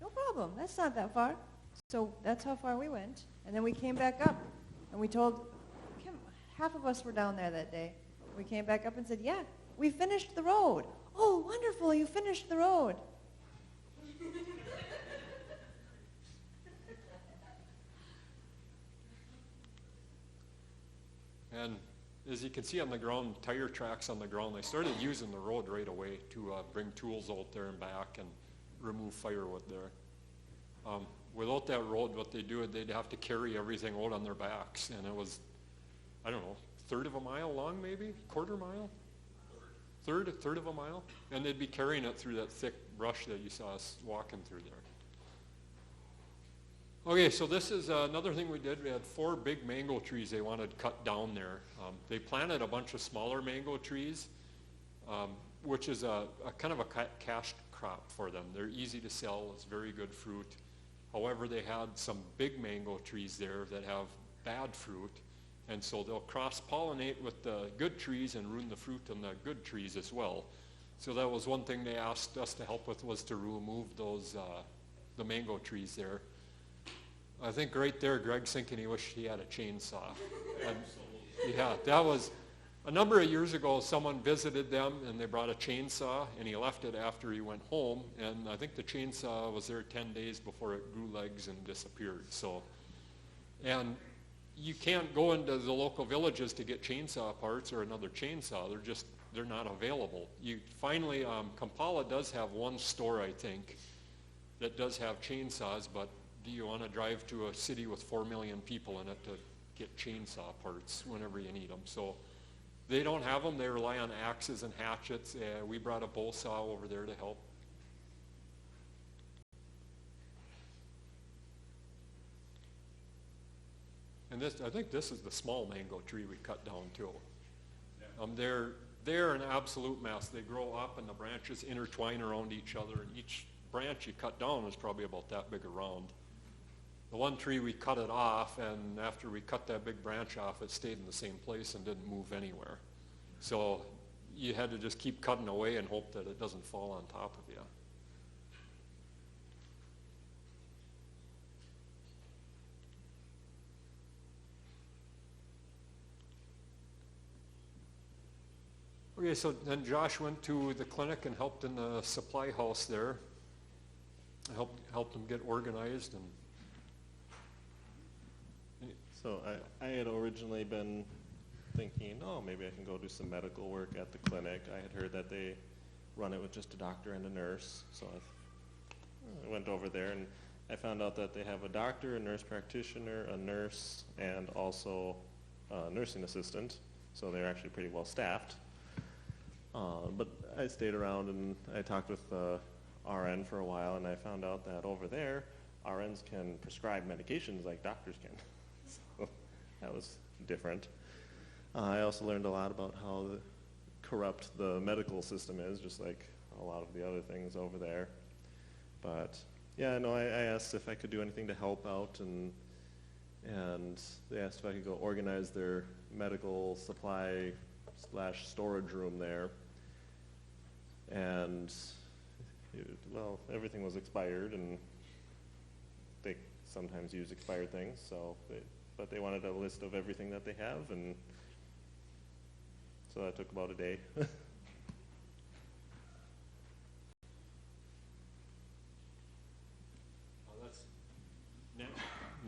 no problem, that's not that far. So that's how far we went. And then we came back up, and we told, half of us were down there that day. We came back up and said, yeah, we finished the road. Oh, wonderful, you finished the road. And as you can see on the ground, tire tracks on the ground, they started using the road right away to bring tools out there and back and remove firewood there. Without that road, what they do is they'd have to carry everything out on their backs, and it was, I don't know, third of a mile long maybe, quarter mile? Third of a mile? And they'd be carrying it through that thick brush that you saw us walking through there. Okay, so this is another thing we did. We had 4 big mango trees they wanted cut down there. They planted a bunch of smaller mango trees, which is a kind of a cash crop for them. They're easy to sell. It's very good fruit. However, they had some big mango trees there that have bad fruit, and so they'll cross-pollinate with the good trees and ruin the fruit on the good trees as well. So that was one thing they asked us to help with, was to remove those the mango trees there. I think right there, Greg's thinking he wished he had a chainsaw. And, yeah, that was a number of years ago. Someone visited them, and they brought a chainsaw, and he left it after he went home. And I think the chainsaw was there 10 days before it grew legs and disappeared. So, and you can't go into the local villages to get chainsaw parts or another chainsaw. They're not available. You finally, Kampala does have one store, I think, that does have chainsaws, but do you want to drive to a city with 4 million people in it to get chainsaw parts whenever you need them? So they don't have them. They rely on axes and hatchets. We brought a bow saw over there to help. And this, I think this is the small mango tree we cut down too. They're an absolute mess. They grow up and the branches intertwine around each other, and each branch you cut down is probably about that big around. The one tree, we cut it off, and after we cut that big branch off, it stayed in the same place and didn't move anywhere. So you had to just keep cutting away and hope that it doesn't fall on top of you. Okay, so then Josh went to the clinic and helped in the supply house there. I helped them get organized. And so I had originally been thinking, oh, maybe I can go do some medical work at the clinic. I had heard that they run it with just a doctor and a nurse. So I went over there, and I found out that they have a doctor, a nurse practitioner, a nurse, and also a nursing assistant. So they're actually pretty well staffed. But I stayed around and I talked with the RN for a while, and I found out that over there, RNs can prescribe medications like doctors can. So that was different. I also learned a lot about how corrupt the medical system is, just like a lot of the other things over there. But yeah, no, I asked if I could do anything to help out, and they asked if I could go organize their medical supply / storage room there. And well, everything was expired, and they sometimes use expired things. But they wanted a list of everything that they have, and so that took about a day.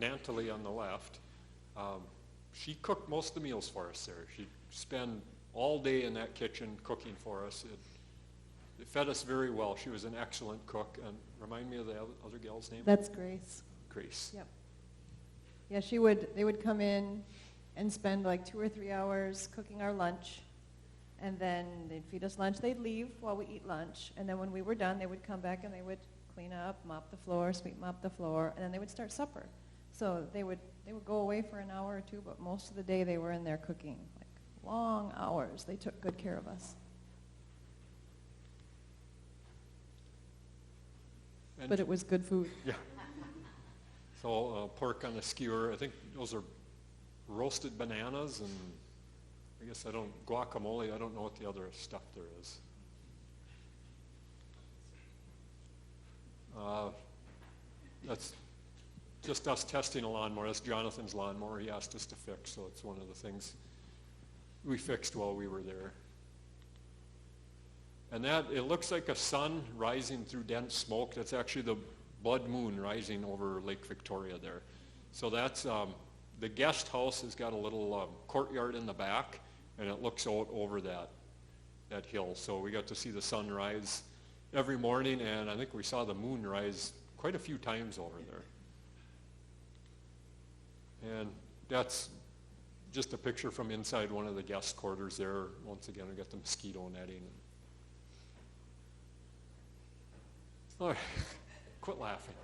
Natalie on the left, she cooked most of the meals for us there. She'd spend all day in that kitchen cooking for us. It fed us very well. She was an excellent cook. And remind me of the other gal's name? That's Grace. Grace. Yep. Yeah, they would come in and spend like 2 or 3 hours cooking our lunch, and then they'd feed us lunch. They'd leave while we eat lunch, and then when we were done, they would come back and they would clean up, mop the floor, sweep mop the floor, and then they would start supper. So they would go away for an hour or two, but most of the day they were in there cooking, like long hours. They took good care of us. And But it was good food. yeah. So pork on a skewer. I think those are roasted bananas, and I guess guacamole. I don't know what the other stuff there is. That's just us testing a lawnmower. That's Jonathan's lawnmower he asked us to fix, so it's one of the things we fixed while we were there. And it looks like a sun rising through dense smoke. That's actually the blood moon rising over Lake Victoria there. So that's, the guest house has got a little courtyard in the back, and it looks out over that hill. So we got to see the sun rise every morning, and I think we saw the moon rise quite a few times over there. And that's just a picture from inside one of the guest quarters there. Once again, we got the mosquito netting. All right, quit laughing.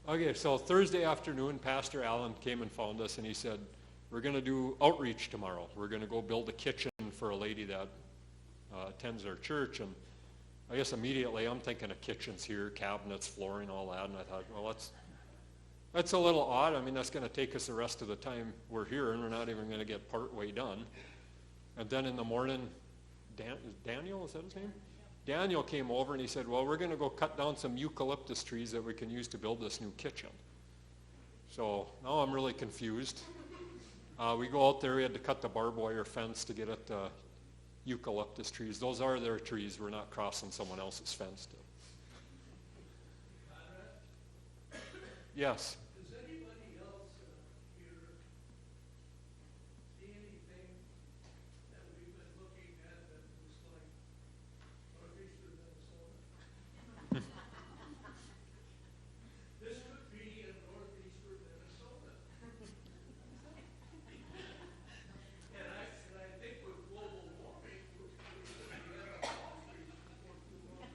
Okay, so Thursday afternoon, Pastor Allen came and found us, and he said, we're going to do outreach tomorrow. We're going to go build a kitchen for a lady that attends our church. And I guess immediately I'm thinking of kitchens here, cabinets, flooring, all that. And I thought, well, that's a little odd. I mean, that's going to take us the rest of the time we're here, and we're not even going to get part way done. And then in the morning, Daniel, is that his name? Daniel came over and he said, well, we're going to go cut down some eucalyptus trees that we can use to build this new kitchen. So now I'm really confused. We go out there, we had to cut the barbed wire fence to get at the eucalyptus trees. Those are their trees. We're not crossing someone else's fence. Yes. Does anybody else here see anything that we've been looking at that looks like northeastern Minnesota? This could be in northeastern Minnesota. And I think with global warming, we're going to have a fall freeze before too long.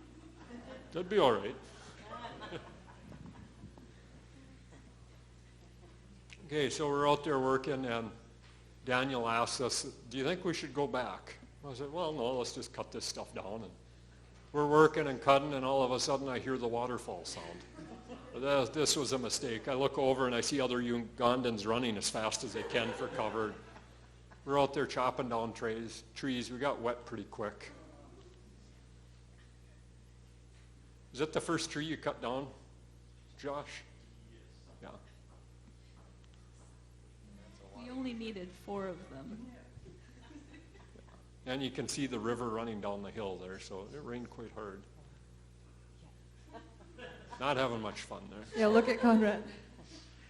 That'd be all right. Okay, so we're out there working, and Daniel asked us, do you think we should go back? I said, well, no, let's just cut this stuff down. And we're working and cutting, and all of a sudden I hear the waterfall sound. This was a mistake. I look over and I see other Ugandans running as fast as they can for cover. We're out there chopping down trees. We got wet pretty quick. Is that the first tree you cut down, Josh? Yeah. We only needed 4 of them. And you can see the river running down the hill there, so it rained quite hard. Not having much fun there. Yeah, look at Conrad.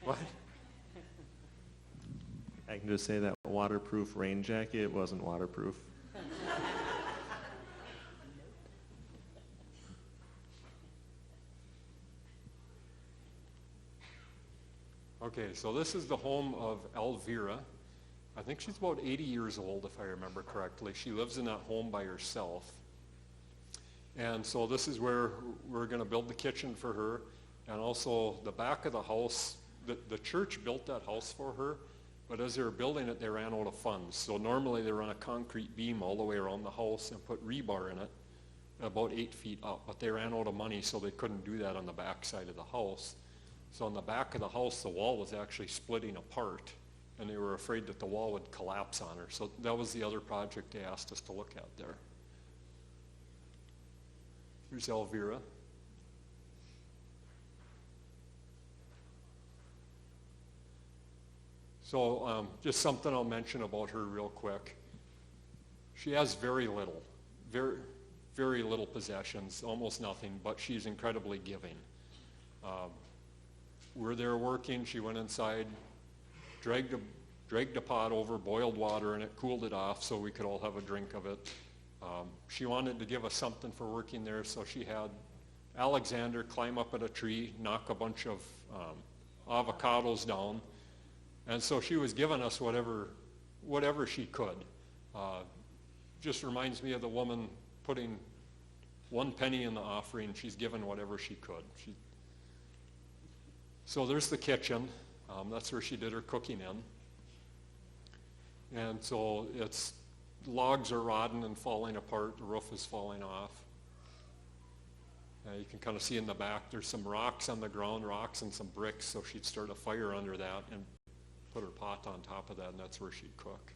What? I can just say that waterproof rain jacket wasn't waterproof. Okay, so this is the home of Elvira. I think she's about 80 years old, if I remember correctly. She lives in that home by herself. And so this is where we're going to build the kitchen for her. And also the back of the house, the church built that house for her, but as they were building it, they ran out of funds. So normally they run a concrete beam all the way around the house and put rebar in it, about 8 feet up. But they ran out of money, so they couldn't do that on the back side of the house. So on the back of the house, the wall was actually splitting apart, and they were afraid that the wall would collapse on her. So that was the other project they asked us to look at there. Here's Elvira. So just something I'll mention about her real quick. She has very little, very little possessions, almost nothing, but she's incredibly giving. We're there working. She went inside, dragged a pot over, boiled water in it, cooled it off so we could all have a drink of it. She wanted to give us something for working there, so she had Alexander climb up at a tree, knock a bunch of avocados down, and so she was giving us whatever she could. Just reminds me of the woman putting 1 penny in the offering. She's given whatever she could. So there's the kitchen. That's where she did her cooking in. And so logs are rotting and falling apart. The roof is falling off. You can kind of see in the back there's some rocks on the ground, rocks and some bricks, so she'd start a fire under that and put her pot on top of that, and that's where she'd cook.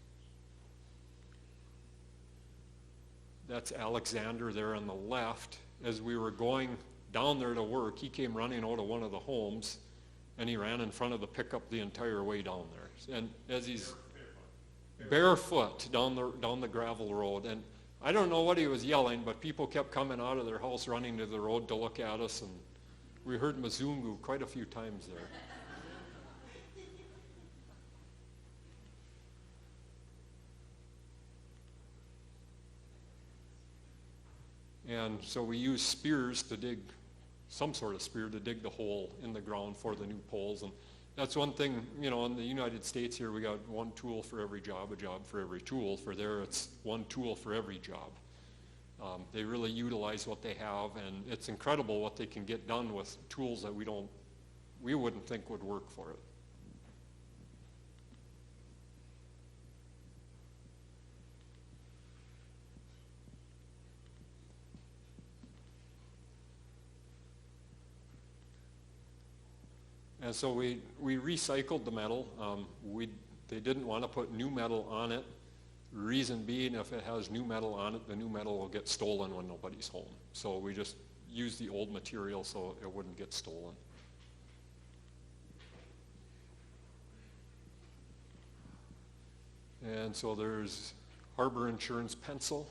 That's Alexander there on the left. As we were going down there to work, he came running out of one of the homes, and he ran in front of the pickup the entire way down there. And as he's barefoot down the gravel road, and I don't know what he was yelling, but people kept coming out of their house running to the road to look at us, and we heard Mzungu quite a few times there. And so we used spears to dig, some sort of spear to dig the hole in the ground for the new poles. And that's one thing, in the United States here, we got one tool for every job, a job for every tool. For there, it's one tool for every job. They really utilize what they have, and it's incredible what they can get done with tools that we wouldn't think would work for it. And so we recycled the metal. They didn't want to put new metal on it. Reason being, if it has new metal on it, the new metal will get stolen when nobody's home. So we just used the old material so it wouldn't get stolen. And so there's Harbor Insurance pencil,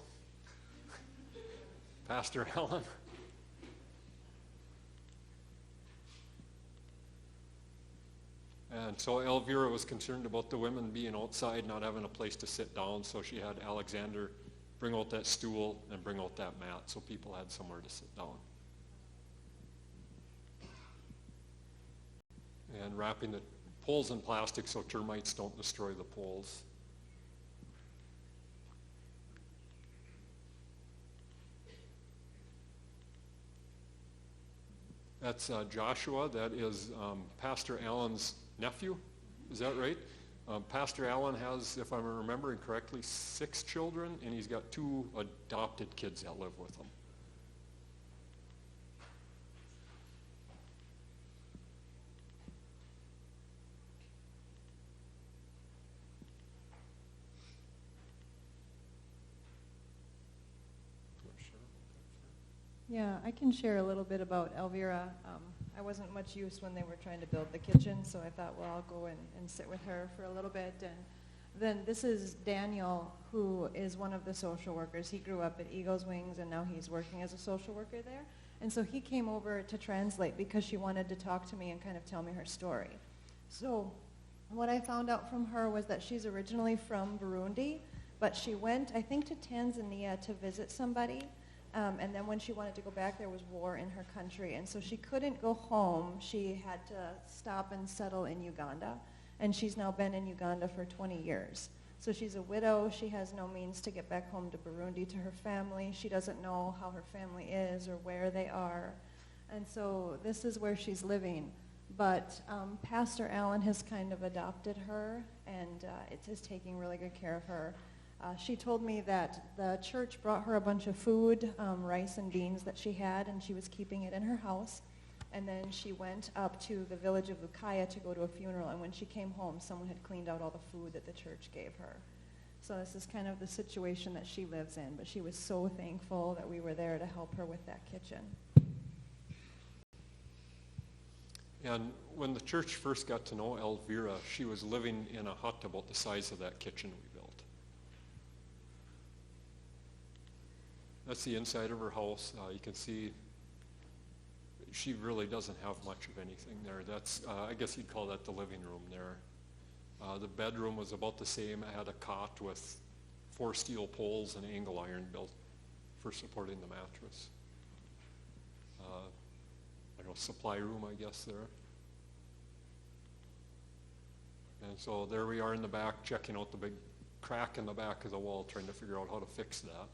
Pastor Allen. And so Elvira was concerned about the women being outside, not having a place to sit down, so she had Alexander bring out that stool and bring out that mat so people had somewhere to sit down. And wrapping the poles in plastic so termites don't destroy the poles. That's Joshua. That is Pastor Allen's nephew. Is that right? Pastor Allen has, if I'm remembering correctly, 6 children, and he's got 2 adopted kids that live with him. Yeah, I can share a little bit about Elvira. I wasn't much use when they were trying to build the kitchen, so I thought, well, I'll go and sit with her for a little bit. And then this is Daniel, who is one of the social workers. He grew up at Eagle's Wings, and now he's working as a social worker there. And so he came over to translate because she wanted to talk to me and kind of tell me her story. So what I found out from her was that she's originally from Burundi, but she went, I think, to Tanzania to visit somebody. And then when she wanted to go back, there was war in her country. And so she couldn't go home. She had to stop and settle in Uganda. And she's now been in Uganda for 20 years. So she's a widow. She has no means to get back home to Burundi to her family. She doesn't know how her family is or where they are. And so this is where she's living. But Pastor Allen has kind of adopted her, and is taking really good care of her. She told me that the church brought her a bunch of food, rice and beans that she had, and she was keeping it in her house. And then she went up to the village of Lukaya to go to a funeral, and when she came home, someone had cleaned out all the food that the church gave her. So this is kind of the situation that she lives in, but she was so thankful that we were there to help her with that kitchen. And when the church first got to know Elvira, she was living in a hut about the size of that kitchen we built. That's the inside of her house. You can see she really doesn't have much of anything there. That's, I guess you'd call that the living room there. The bedroom was about the same. It had a cot with 4 steel poles and angle iron built for supporting the mattress. Supply room, I guess, there. And so there we are in the back, checking out the big crack in the back of the wall, trying to figure out how to fix that.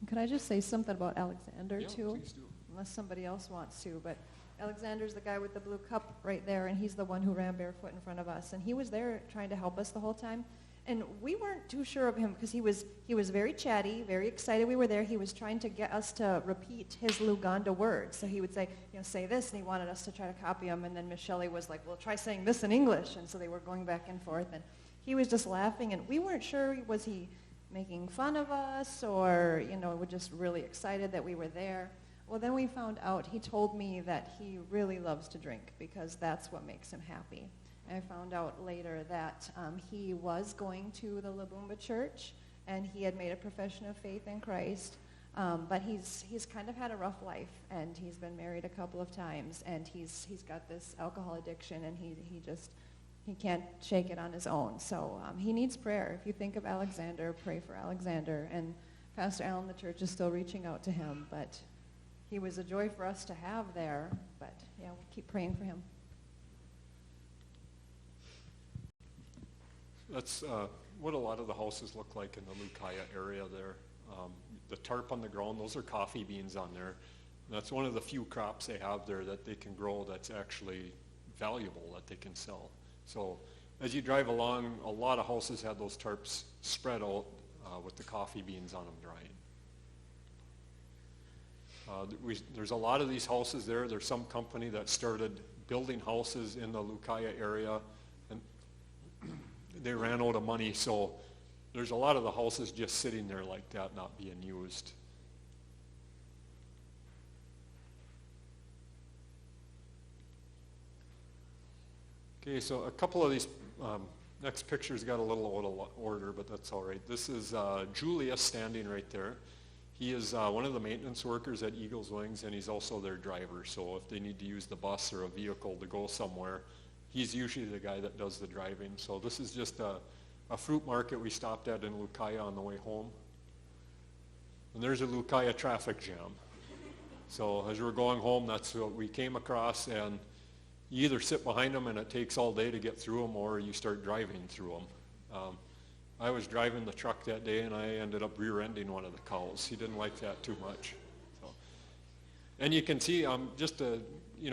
Could I just say something about Alexander, Yeah, too? please do. Unless somebody else wants to, but Alexander's the guy with the blue cup right there, and he's the one who ran barefoot in front of us. And he was there trying to help us the whole time. And we weren't too sure of him because he was very chatty, very excited we were there. He was trying to get us to repeat his Luganda words. So he would say, say this, and he wanted us to try to copy him. And then Miss Shelley was like, well, try saying this in English. And so they were going back and forth. And he was just laughing, and we weren't sure, was he making fun of us or, we're just really excited that we were there. Well, then we found out, he told me that he really loves to drink because that's what makes him happy. I found out later that he was going to the Labumba church, and he had made a profession of faith in Christ, but he's kind of had a rough life, and he's been married a couple of times, and he's got this alcohol addiction, and he can't shake it on his own. So he needs prayer. If you think of Alexander, pray for Alexander. And Pastor Allen, the church, is still reaching out to him, but he was a joy for us to have there. But yeah, we'll keep praying for him. That's what a lot of the houses look like in the Lukaya area there. The tarp on the ground, those are coffee beans on there. And that's one of the few crops they have there that they can grow that's actually valuable that they can sell. So as you drive along, a lot of houses had those tarps spread out with the coffee beans on them drying. There's a lot of these houses there. There's some company that started building houses in the Lukaya area, and they ran out of money, so there's a lot of the houses just sitting there like that, not being used. Okay, so a couple of these next pictures got a little out of order, but that's all right. This is Julius standing right there. He is one of the maintenance workers at Eagles Wings, and he's also their driver. So if they need to use the bus or a vehicle to go somewhere, he's usually the guy that does the driving. So this is just a fruit market we stopped at in Lukaya on the way home. And there's a Lukaya traffic jam. So as we're going home, that's what we came across, and you either sit behind them and it takes all day to get through them, or you start driving through them. I was driving the truck that day, and I ended up rear-ending one of the cows. He didn't like that too much. So. And you can see, just to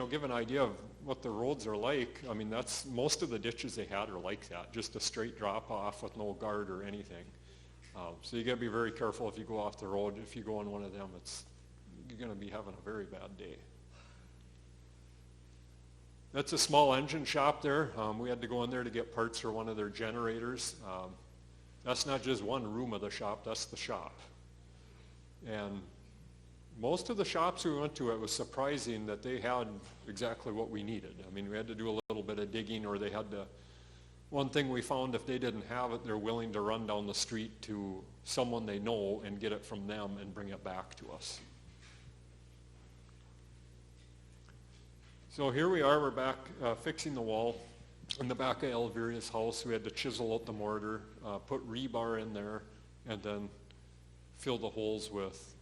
give an idea of what the roads are like, I mean, that's most of the ditches they had are like that, just a straight drop off with no guard or anything. So you got to be very careful if you go off the road. If you go on one of them, you're going to be having a very bad day. That's a small engine shop there. We had to go in there to get parts for one of their generators. That's not just one room of the shop, that's the shop. And most of the shops we went to, it was surprising that they had exactly what we needed. I mean, we had to do a little bit of digging, or they had to, one thing we found, if they didn't have it, they're willing to run down the street to someone they know and get it from them and bring it back to us. So here we are, we're back fixing the wall. in the back of Elvira's house, we had to chisel out the mortar, put rebar in there, and then fill the holes with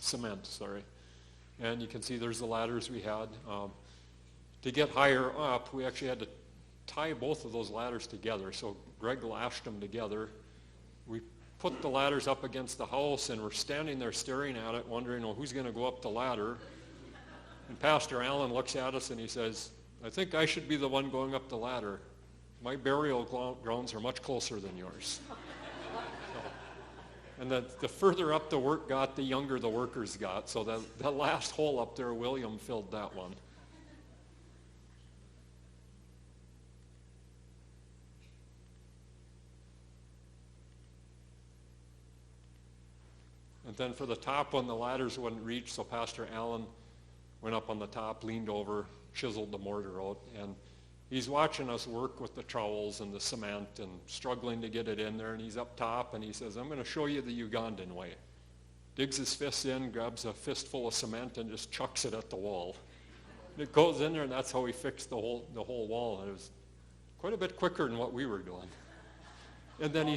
cement, sorry. And you can see there's the ladders we had. To get higher up, we actually had to tie both of those ladders together. So Greg lashed them together. We put the ladders up against the house, and we're standing there staring at it, wondering, well, who's going to go up the ladder? And Pastor Allen looks at us and he says, I think I should be the one going up the ladder. My burial grounds are much closer than yours. And the further up the work got, the younger the workers got. So that last hole up there, William filled that one. And then for the top one, the ladders wouldn't reach, so Pastor Allen went up on the top, leaned over, chiseled the mortar out, and he's watching us work with the trowels and the cement and struggling to get it in there, and he's up top, and he says, I'm going to show you the Ugandan way. Digs his fist in, grabs a fistful of cement, and just chucks it at the wall. And it goes in there, and that's how he fixed the whole wall, and it was quite a bit quicker than what we were doing. And then A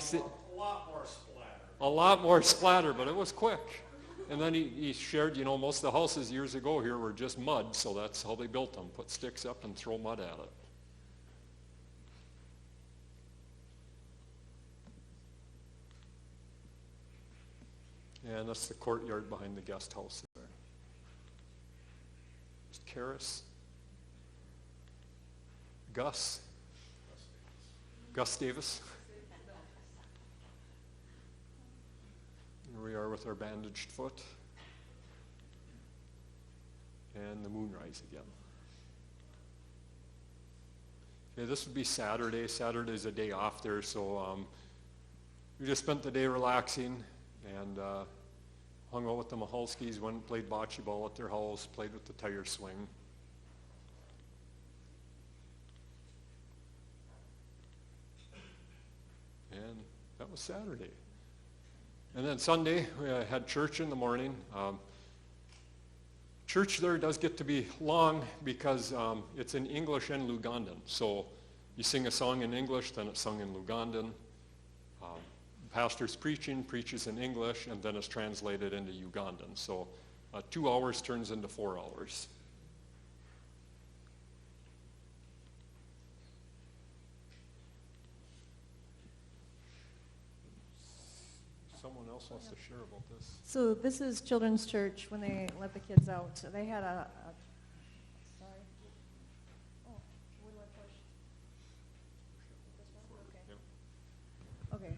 lot more splatter. A lot more splatter, but it was quick. And then he shared, most of the houses years ago here were just mud, so that's how they built them. Put sticks up and throw mud at it. And that's the courtyard behind the guest house there. There's Karis. Gus Davis. Here we are with our bandaged foot. And the moonrise again. Okay, this would be Saturday. Saturday's a day off there, so we just spent the day relaxing and hung out with the Mahalskis, went and played bocce ball at their house, played with the tire swing. And that was Saturday. And then Sunday, we had church in the morning. Church there does get to be long because it's in English and Lugandan. So you sing a song in English, then it's sung in Lugandan. Pastor's preaches in English, and then it's translated into Ugandan. So 2 hours turns into 4 hours. Someone else wants to share about this. So this is Children's Church when they let the kids out. So they had sorry. Oh, where do I push? This one? Okay.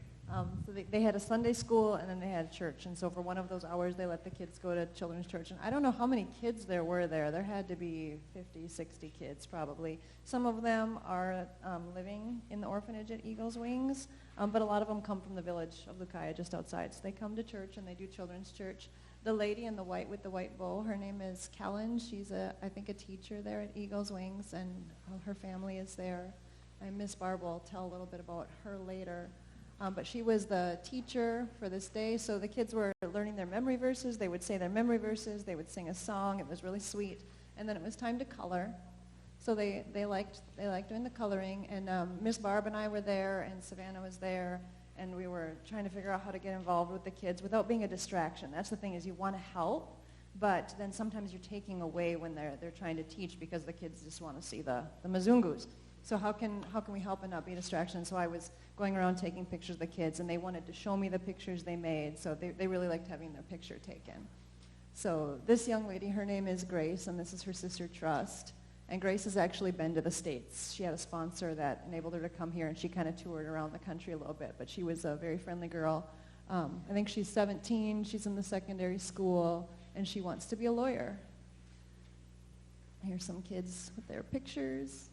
So they had a Sunday school and then they had church. And so for one of those hours, they let the kids go to Children's Church. And I don't know how many kids there were there. There had to be 50, 60 kids probably. Some of them are living in the orphanage at Eagle's Wings. But a lot of them come from the village of Lukaya just outside. So they come to church and they do Children's Church. The lady in the white with the white bow, her name is Kellen. She's I think a teacher there at Eagle's Wings, and her family is there. And Miss Barb will tell a little bit about her later. But she was the teacher for this day, so the kids were learning their memory verses. They would say their memory verses. They would sing a song. It was really sweet. And then it was time to color. So they liked doing the coloring, and Miss Barb and I were there, and Savannah was there, and we were trying to figure out how to get involved with the kids without being a distraction. That's the thing, is you want to help, but then sometimes you're taking away when they're trying to teach because the kids just want to see the Mzungus. So how can we help and not be a distraction? So I was going around taking pictures of the kids, and they wanted to show me the pictures they made, so they really liked having their picture taken. So this young lady, her name is Grace, and this is her sister Trust. And Grace has actually been to the States. She had a sponsor that enabled her to come here, and she kind of toured around the country a little bit. But she was a very friendly girl. I think she's 17. She's in the secondary school, and she wants to be a lawyer. Here's some kids with their pictures.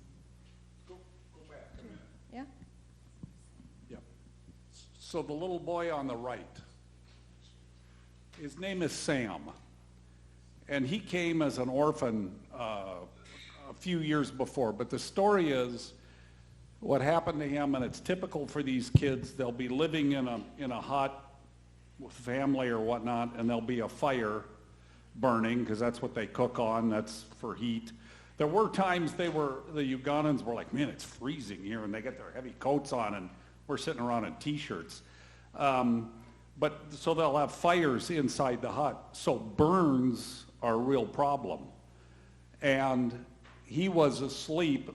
Go back a minute. Yeah? Yep. So the little boy on the right, his name is Sam. And he came as an orphan a few years before, but the story is what happened to him, and it's typical for these kids. They'll be living in a hut with family or whatnot, and there'll be a fire burning because that's what they cook on. That's for heat. there were times the Ugandans were like, man, it's freezing here, and they get their heavy coats on, and we're sitting around in T-shirts. But so they'll have fires inside the hut. So burns are a real problem. And he was asleep,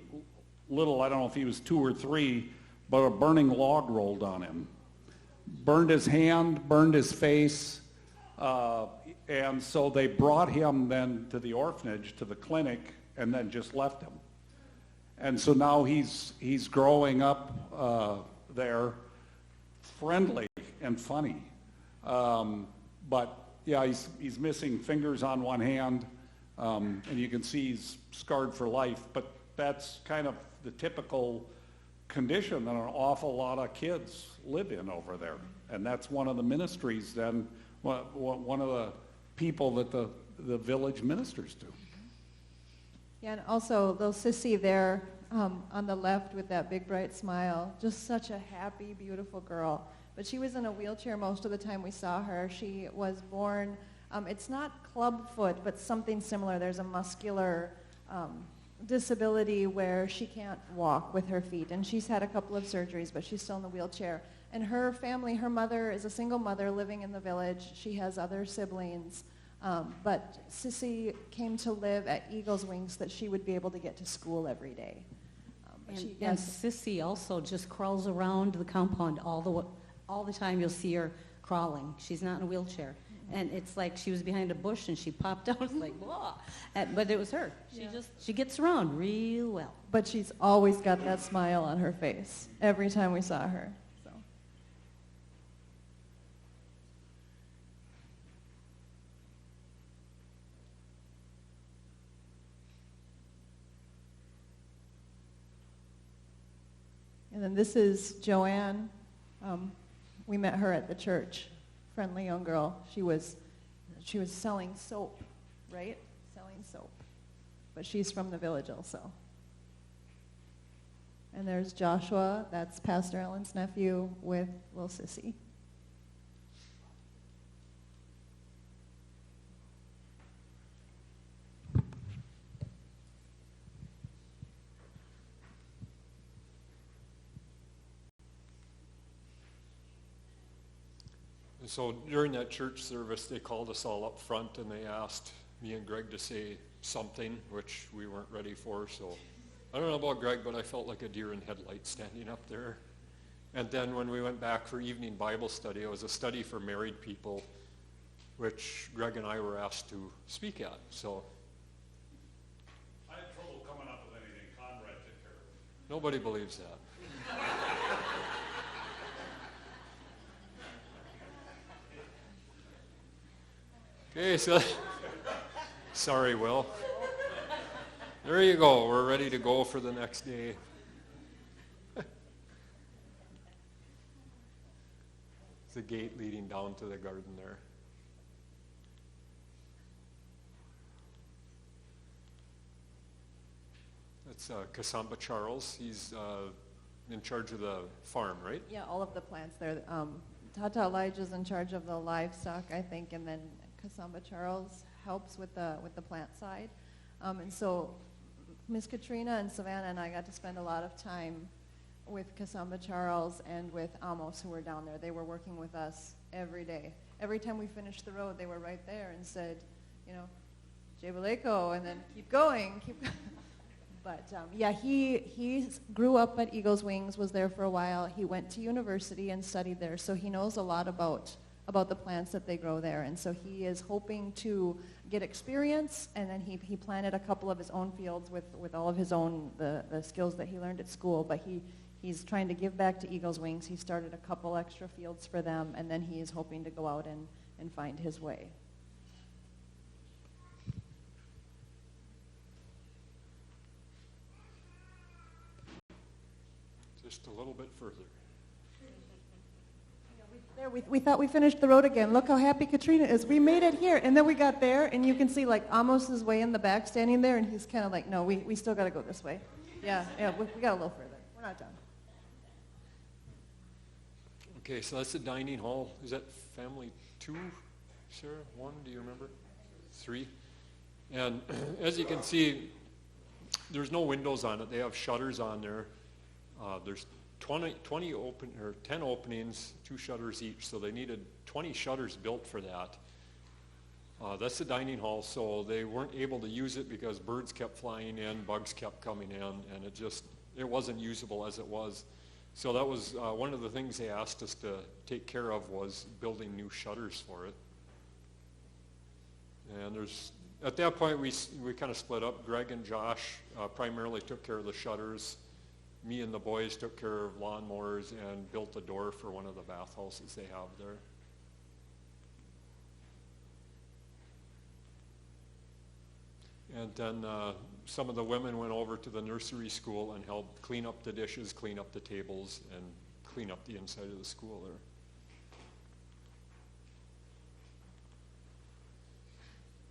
little, I don't know if he was 2 or 3, but a burning log rolled on him. Burned his hand, burned his face, and so they brought him then to the orphanage, to the clinic, and then just left him. And so now he's growing up there, friendly and funny. But yeah, he's missing fingers on one hand, and you can see he's scarred for life. But that's kind of the typical condition that an awful lot of kids live in over there. And that's one of the ministries then, one of the people that the village ministers to. Yeah, and also little Sissy there on the left with that big bright smile, just such a happy, beautiful girl. But she was in a wheelchair most of the time we saw her. She was born, it's not clubfoot, but something similar. There's a muscular disability where she can't walk with her feet. And she's had a couple of surgeries, but she's still in the wheelchair. And her family, her mother is a single mother living in the village. She has other siblings. But Sissy came to live at Eagle's Wings that she would be able to get to school every day. And Sissy also just crawls around the compound all the time. You'll see her crawling. She's not in a wheelchair. And it's like she was behind a bush and she popped out. It's like, whoa. But it was her. She gets around real well. But she's always got that smile on her face every time we saw her. So. And then this is Joanne. We met her at the church. Friendly young girl. She was selling soap, right? Selling soap. But she's from the village also. And there's Joshua, that's Pastor Ellen's nephew, with little Sissy. So during that church service, they called us all up front and they asked me and Greg to say something, which we weren't ready for. So I don't know about Greg, but I felt like a deer in headlights standing up there. And then when we went back for evening Bible study, it was a study for married people, which Greg and I were asked to speak at. So I had trouble coming up with anything. Conrad took care of it. nobody believes that. Okay, so sorry, Will. There you go. We're ready to go for the next day. It's a gate leading down to the garden there. That's Kasamba Charles. He's in charge of the farm, right? Yeah, all of the plants there. Tata Elijah's in charge of the livestock, I think, and then Kasamba Charles helps with the plant side. And so Miss Katrina and Savannah and I got to spend a lot of time with Kasamba Charles and with Amos, who were down there. They were working with us every day. Every time we finished the road, they were right there and said, Jabaleko, and then keep going, keep going. But yeah, he grew up at Eagle's Wings, was there for a while. He went to university and studied there, so he knows a lot about the plants that they grow there. And so he is hoping to get experience, and then he planted a couple of his own fields with all of his own, the skills that he learned at school. But he's trying to give back to Eagle's Wings. He started a couple extra fields for them, and then he is hoping to go out and find his way. Just a little bit further. There, we thought we finished the road again. Look how happy Katrina is. We made it here. And then we got there, and you can see, like, Amos is way in the back standing there, and he's kind of like, no, we still got to go this way. Yeah, we got a little further. We're not done. Okay, so that's the dining hall. Is that family 2, Sarah? 1, do you remember? 3? And as you can see, there's no windows on it. They have shutters on there. There's 10 openings, 2 shutters each, so they needed 20 shutters built for that. That's the dining hall, so they weren't able to use it because birds kept flying in, bugs kept coming in, and it wasn't usable as it was. So that was one of the things they asked us to take care of, was building new shutters for it. And at that point we kind of split up. Greg and Josh primarily took care of the shutters. Me and the boys took care of lawnmowers and built a door for one of the bathhouses they have there. And then some of the women went over to the nursery school and helped clean up the dishes, clean up the tables, and clean up the inside of the school there.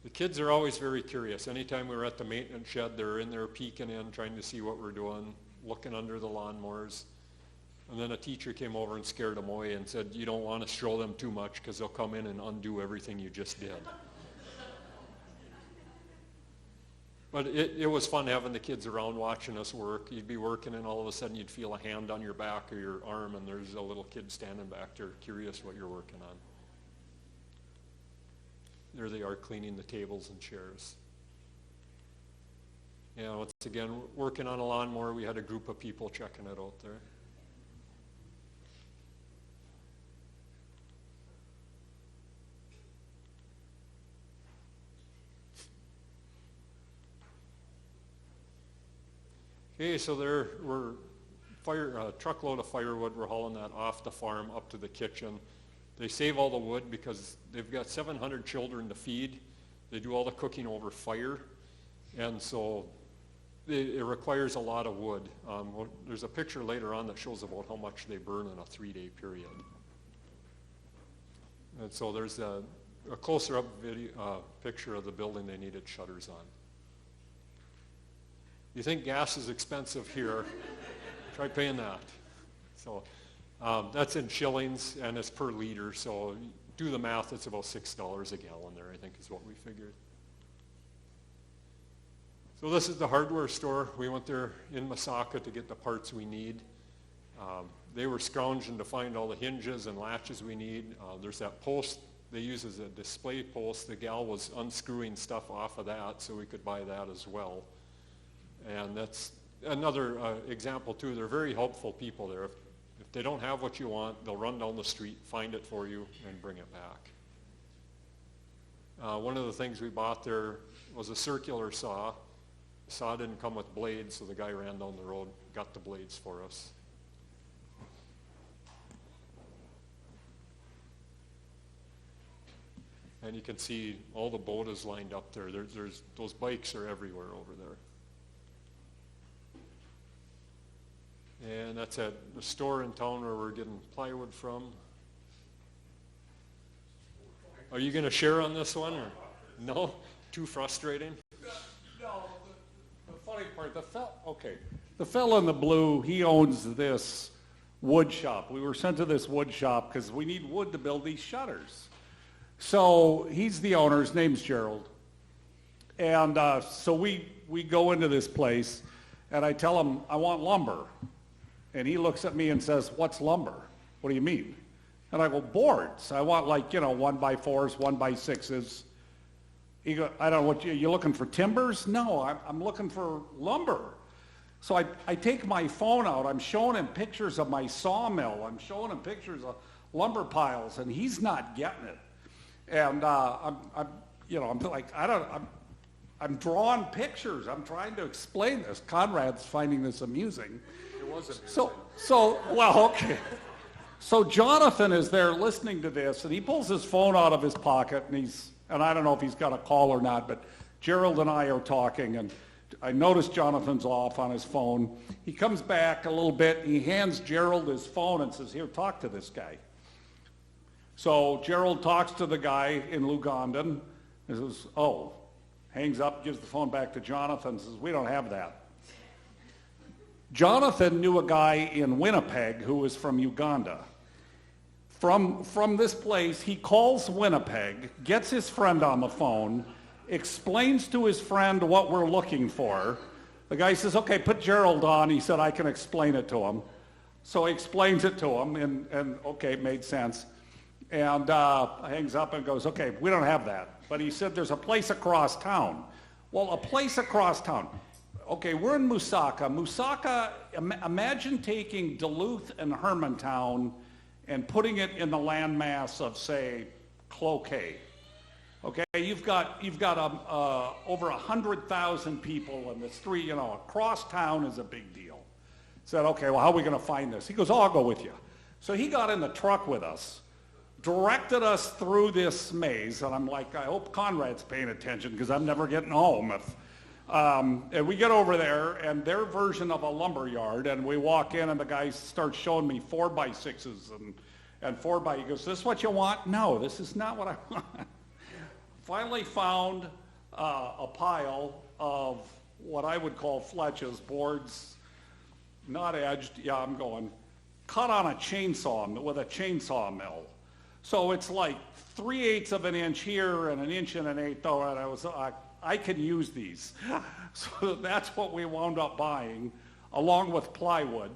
The kids are always very curious. Anytime we were at the maintenance shed, they're in there peeking in, trying to see what we're doing, looking under the lawnmowers. And then a teacher came over and scared them away and said, you don't want to show them too much because they'll come in and undo everything you just did. But it was fun having the kids around watching us work. You'd be working and all of a sudden you'd feel a hand on your back or your arm and there's a little kid standing back there curious what you're working on. There they are cleaning the tables and chairs. Yeah, once again, working on a lawnmower, we had a group of people checking it out there. Okay, so there we're a truckload of firewood. We're hauling that off the farm up to the kitchen. They save all the wood because they've got 700 children to feed. They do all the cooking over fire, and so it requires a lot of wood. There's a picture later on that shows about how much they burn in a 3-day period. And so there's a closer up picture of the building they needed shutters on. You think gas is expensive here, try paying that. So that's in shillings and it's per liter, so do the math, it's about $6 a gallon there, I think is what we figured. So this is the hardware store. We went there in Masaka to get the parts we need. They were scrounging to find all the hinges and latches we need. There's that post they use as a display post. The gal was unscrewing stuff off of that so we could buy that as well. And that's another example too. They're very helpful people there. If they don't have what you want, they'll run down the street, find it for you, and bring it back. One of the things we bought there was a circular saw. The saw didn't come with blades, so the guy ran down the road, got the blades for us. And you can see all the bodas lined up there. There's those bikes are everywhere over there. And that's at the store in town where we're getting plywood from. Are you going to share on this one? Or? No? Too frustrating? No, the funny part, the fellow in the blue, he owns this wood shop. We were sent to this wood shop because we need wood to build these shutters. So he's the owner, his name's Gerald. And so we go into this place and I tell him, I want lumber. And he looks at me and says, what's lumber? What do you mean? And I go, boards. I want 1x4s, 1x6s. He goes, I don't know, what you looking for timbers? No, I'm looking for lumber. So I take my phone out. I'm showing him pictures of my sawmill. I'm showing him pictures of lumber piles, and he's not getting it. And I'm drawing pictures. I'm trying to explain this. Conrad's finding this amusing. It was amusing. So Jonathan is there listening to this, and he pulls his phone out of his pocket, and I don't know if he's got a call or not, but Gerald and I are talking, and I notice Jonathan's off on his phone. He comes back a little bit, and he hands Gerald his phone and says, here, talk to this guy. So Gerald talks to the guy in Ugandan, and says, hangs up, gives the phone back to Jonathan, and says, we don't have that. Jonathan knew a guy in Winnipeg who was from Uganda. From this place, he calls Winnipeg, gets his friend on the phone, explains to his friend what we're looking for. The guy says, okay, put Gerald on. He said, I can explain it to him. So he explains it to him, and okay, made sense. And hangs up and goes, okay, we don't have that. But he said, there's a place across town. Well, a place across town. Okay, we're in Musaka. Musaka, imagine taking Duluth and Hermantown and putting it in the landmass of, say, Cloquet. Okay, you've got over 100,000 people in the street. Across town is a big deal. Said, okay, well, how are we going to find this? He goes, oh, I'll go with you. So he got in the truck with us, directed us through this maze, and I'm like, I hope Conrad's paying attention because I'm never getting home. And we get over there, and their version of a lumber yard, and we walk in, and the guy starts showing me 4x6s and 4x. He goes, is this what you want? No, this is not what I want. Finally found a pile of what I would call fletches, boards, not edged, yeah, I'm going, cut on a chainsaw with a chainsaw mill. So it's like 3/8 of an inch here and 1 1/8 inches, and I can use these. So that's what we wound up buying, along with plywood,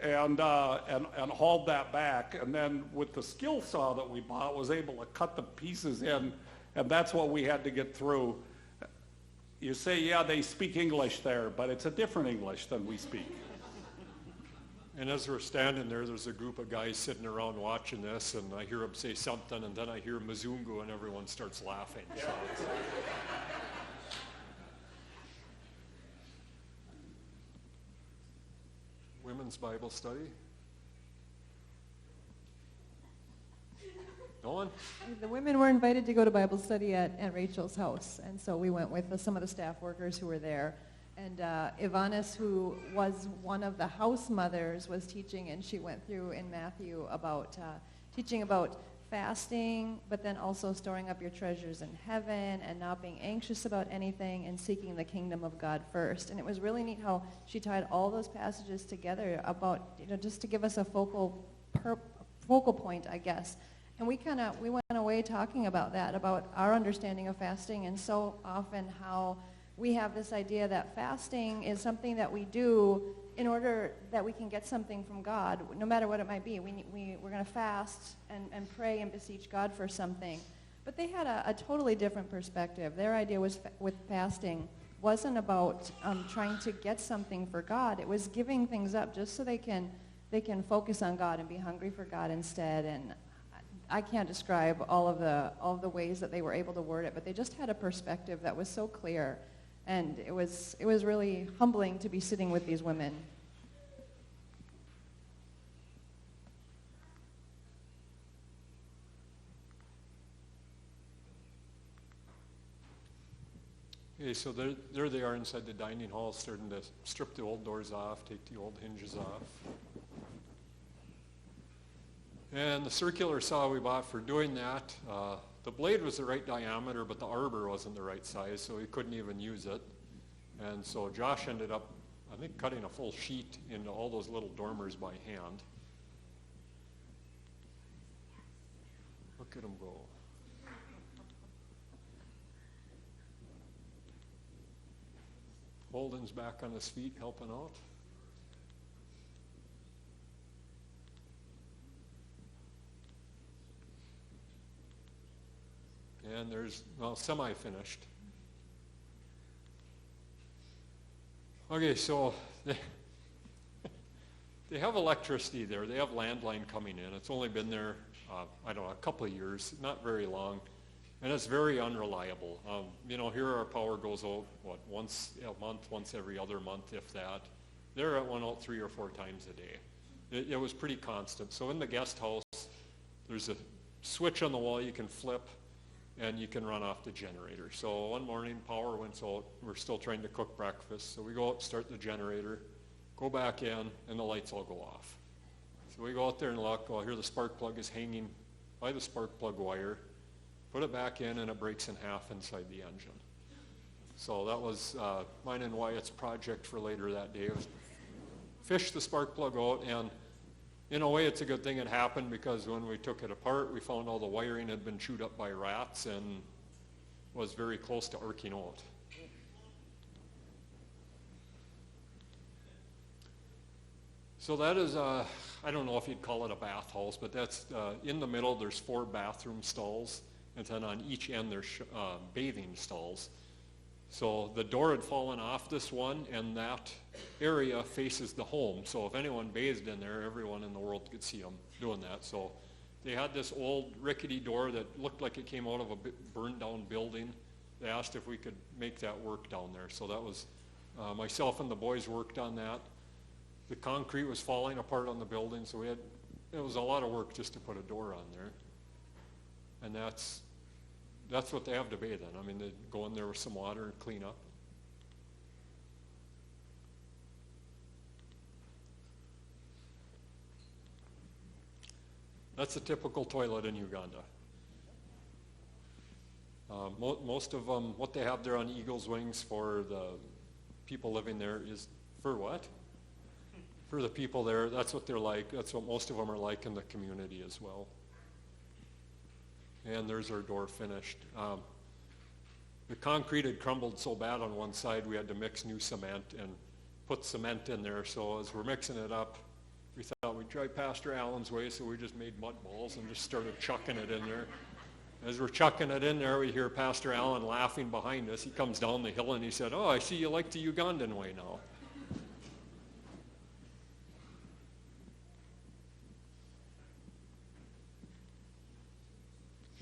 and hauled that back. And then with the skill saw that we bought, was able to cut the pieces in, and that's what we had to get through. You say, yeah, they speak English there, but it's a different English than we speak. And as we're standing there, there's a group of guys sitting around watching this, and I hear them say something, and then I hear Mzungu, and everyone starts laughing. So Women's Bible study. No one? The women were invited to go to Bible study at Rachel's house, and so we went with some of the staff workers who were there. And Ivanis, who was one of the house mothers, was teaching, and she went through in Matthew about teaching about fasting, but then also storing up your treasures in heaven and not being anxious about anything and seeking the kingdom of God first. And it was really neat how she tied all those passages together about, just to give us a focal point, I guess. And we went away talking about that, about our understanding of fasting, and so often how we have this idea that fasting is something that we do in order that we can get something from God, no matter what it might be. We're going to fast and pray and beseech God for something. But they had a totally different perspective. Their idea was with fasting wasn't about trying to get something for God. It was giving things up just so they can focus on God and be hungry for God instead. And I can't describe all of the ways that they were able to word it, but they just had a perspective that was so clear. And it was really humbling to be sitting with these women. Okay, so there they are inside the dining hall, starting to strip the old doors off, take the old hinges off. And the circular saw we bought for doing that, the blade was the right diameter, but the arbor wasn't the right size, so we couldn't even use it. And so Josh ended up, I think, cutting a full sheet into all those little dormers by hand. Look at them go. Holden's back on his feet helping out. And there's, well, semi-finished. Okay, so they have electricity there. They have landline coming in. It's only been there, I don't know, a couple of years, not very long. And it's very unreliable. Here our power goes out, once a month, once every other month, if that. There it went out 3 or 4 times a day. It was pretty constant. So in the guest house, there's a switch on the wall you can flip, and you can run off the generator. So one morning, power went out. We're still trying to cook breakfast. So we go out, start the generator, go back in, and the lights all go off. So we go out there and look. Oh, here the spark plug is hanging by the spark plug wire. Put it back in, and it breaks in half inside the engine. So that was mine and Wyatt's project for later that day. Was fish the spark plug out, and in a way, it's a good thing it happened, because when we took it apart, we found all the wiring had been chewed up by rats and was very close to arcing out. So that is, I don't know if you'd call it a bathhouse, but that's, in the middle, there's 4 bathroom stalls, and then on each end there's bathing stalls. So the door had fallen off this one, and that area faces the home. So if anyone bathed in there, everyone in the world could see them doing that. So they had this old rickety door that looked like it came out of a burned down building. They asked if we could make that work down there. So that was, myself and the boys worked on that. The concrete was falling apart on the building, so it was a lot of work just to put a door on there. And that's what they have to bathe in. I mean, they go in there with some water and clean up. That's a typical toilet in Uganda. Most of them, what they have there on Eagle's Wings for the people living there is, for what? For the people there, that's what they're like. That's what most of them are like in the community as well. And there's our door finished. The concrete had crumbled so bad on one side, we had to mix new cement and put cement in there. So as we're mixing it up, we thought we'd try Pastor Allen's way, so we just made mud balls and just started chucking it in there. As we're chucking it in there, we hear Pastor Allen laughing behind us. He comes down the hill and he said, "Oh, I see you like the Ugandan way now."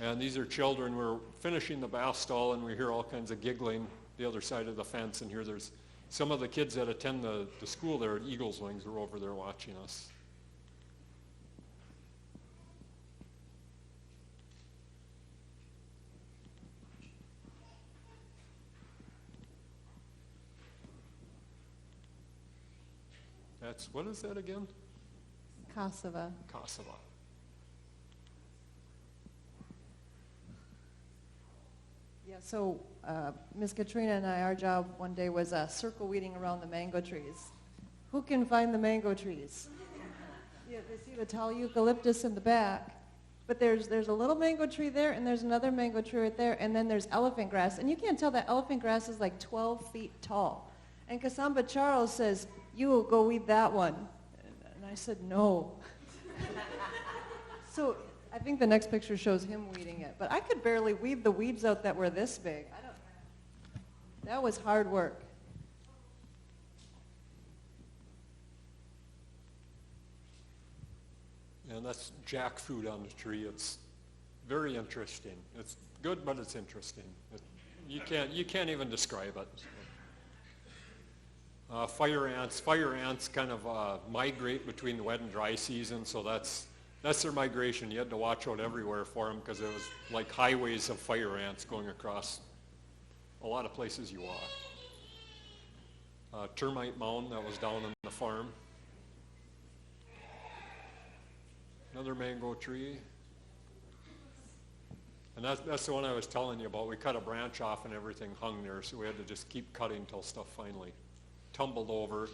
And these are children. We're finishing the bath stall, and we hear all kinds of giggling the other side of the fence. And here there's some of the kids that attend the school there at Eagle's Wings are over there watching us. That's, what is that again? Kosovo. Kosovo. Yeah, so Miss Katrina and I, our job one day was circle weeding around the mango trees. Who can find the mango trees? Yeah, they see the tall eucalyptus in the back, but there's a little mango tree there, and there's another mango tree right there, and then there's elephant grass, and you can't tell that elephant grass is like 12 feet tall. And Kasamba Charles says, "You go weed that one," and I said, "No." So I think the next picture shows him weeding it, but I could barely weed the weeds out that were this big. That was hard work. And that's jackfruit on the tree. It's very interesting. It's good, but it's interesting. You can't even describe it. Fire ants kind of migrate between the wet and dry season, so that's their migration. You had to watch out everywhere for them because it was like highways of fire ants going across a lot of places you walk. Termite mound that was down on the farm. Another mango tree. And that's the one I was telling you about. We cut a branch off and everything hung there, so we had to just keep cutting until stuff finally tumbled over.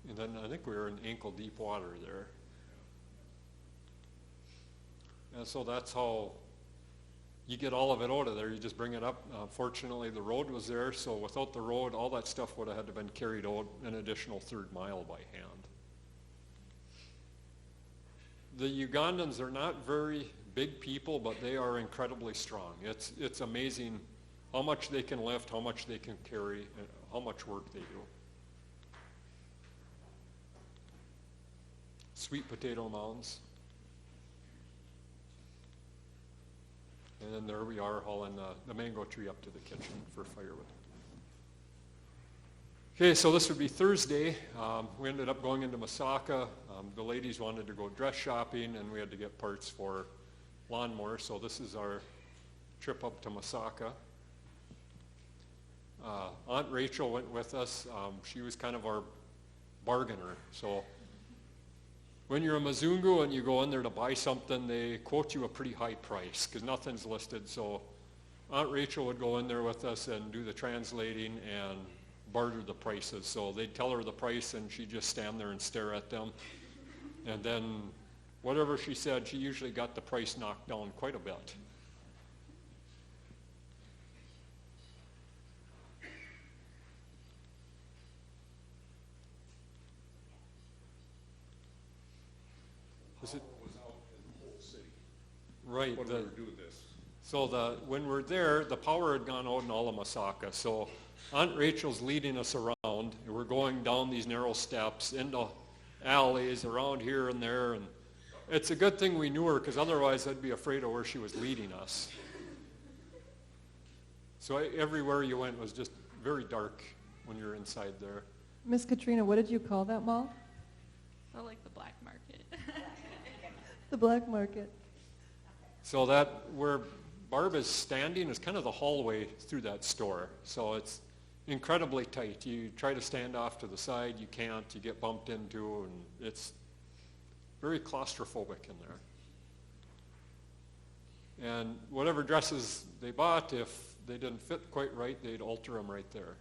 And then I think we were in ankle deep water there. And so that's how you get all of it out of there. You just bring it up. Fortunately, the road was there, so without the road, all that stuff would have had to been carried out an additional third mile by hand. The Ugandans are not very big people, but they are incredibly strong. It's amazing how much they can lift, how much they can carry, and how much work they do. Sweet potato mounds. And then there we are hauling the mango tree up to the kitchen for firewood. Okay, so this would be Thursday. We ended up going into Masaka. The ladies wanted to go dress shopping, and we had to get parts for lawnmowers. So this is our trip up to Masaka. Aunt Rachel went with us. She was kind of our bargainer. So when you're a Mzungu and you go in there to buy something, they quote you a pretty high price because nothing's listed. So Aunt Rachel would go in there with us and do the translating and barter the prices. So they'd tell her the price and she'd just stand there and stare at them. And then whatever she said, she usually got the price knocked down quite a bit. Is it, was out in the whole city right, when we were doing this. so when we're there, the power had gone out in all of Masaka. So Aunt Rachel's leading us around, and we're going down these narrow steps into alleys around here and there. And it's a good thing we knew her, because otherwise I'd be afraid of where she was leading us. So everywhere you went was just very dark when you're inside there. Miss Katrina, what did you call that mall? I like the black market. The black market. So that where Barb is standing is kind of the hallway through that store. So it's incredibly tight. You try to stand off to the side, you can't, you get bumped into, and it's very claustrophobic in there. And whatever dresses they bought, if they didn't fit quite right, they'd alter them right there.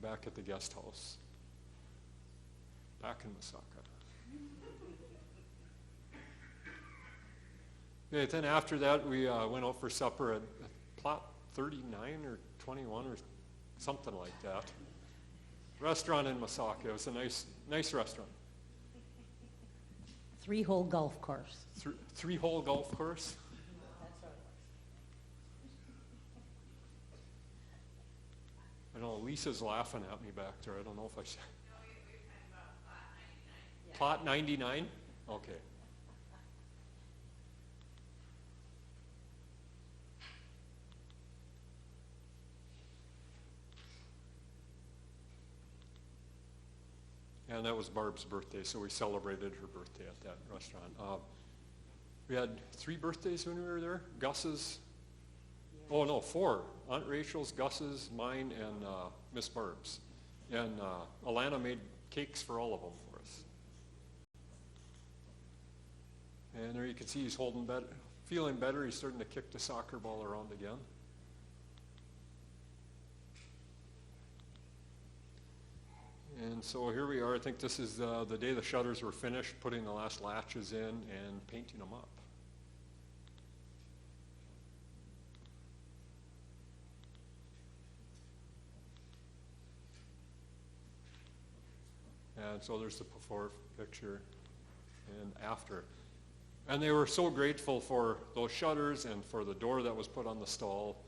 Back at the guest house. Back in Masaka. Okay, then after that, we went out for supper at plot 39 or 21 or something like that. Restaurant in Masaka. It was a nice restaurant. 3-hole golf course. Three-hole golf course. I know Lisa's laughing at me back there. I don't know if I said. No, we were talking about Plot plot 99. 99? Okay. And that was Barb's birthday, so we celebrated her birthday at that restaurant. We had 3 birthdays when we were there. Gus's, oh no, 4. Aunt Rachel's, Gus's, mine, and Miss Barb's. And Alana made cakes for all of them for us. And there you can see he's feeling better. He's starting to kick the soccer ball around again. And so here we are. I think this is the day the shutters were finished, putting the last latches in and painting them up. And so there's the before picture and after. And they were so grateful for those shutters and for the door that was put on the stall,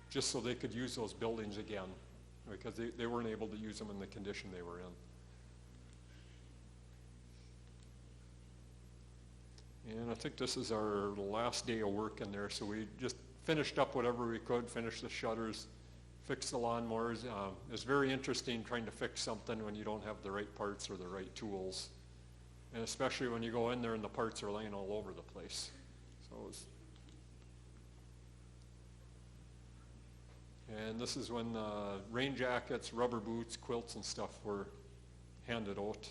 just so they could use those buildings again, because they weren't able to use them in the condition they were in. And I think this is our last day of work in there, so we just finished up whatever we could, finished the shutters, fixed the lawnmowers. It's very interesting trying to fix something when you don't have the right parts or the right tools, and especially when you go in there and the parts are laying all over the place. So and this is when rain jackets, rubber boots, quilts, and stuff were handed out.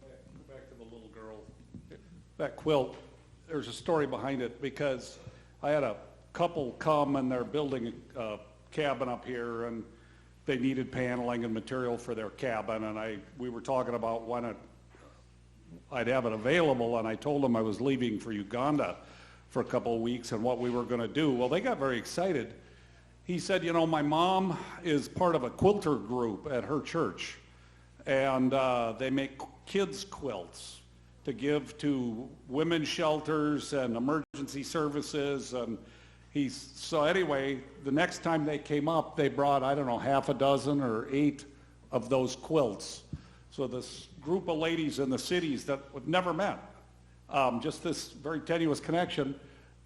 Go back to the little girl. That quilt, there's a story behind it, because I had a couple come and they're building a cabin up here, and they needed paneling and material for their cabin, and we were talking about when I'd have it available, and I told them I was leaving for Uganda for a couple of weeks and what we were going to do. Well, they got very excited. He said, you know, my mom is part of a quilter group at her church, and they make kids' quilts to give to women's shelters and emergency services. And so anyway, the next time they came up, they brought, I don't know, half a dozen or 8 of those quilts. So this group of ladies in the cities that we've never met, just this very tenuous connection,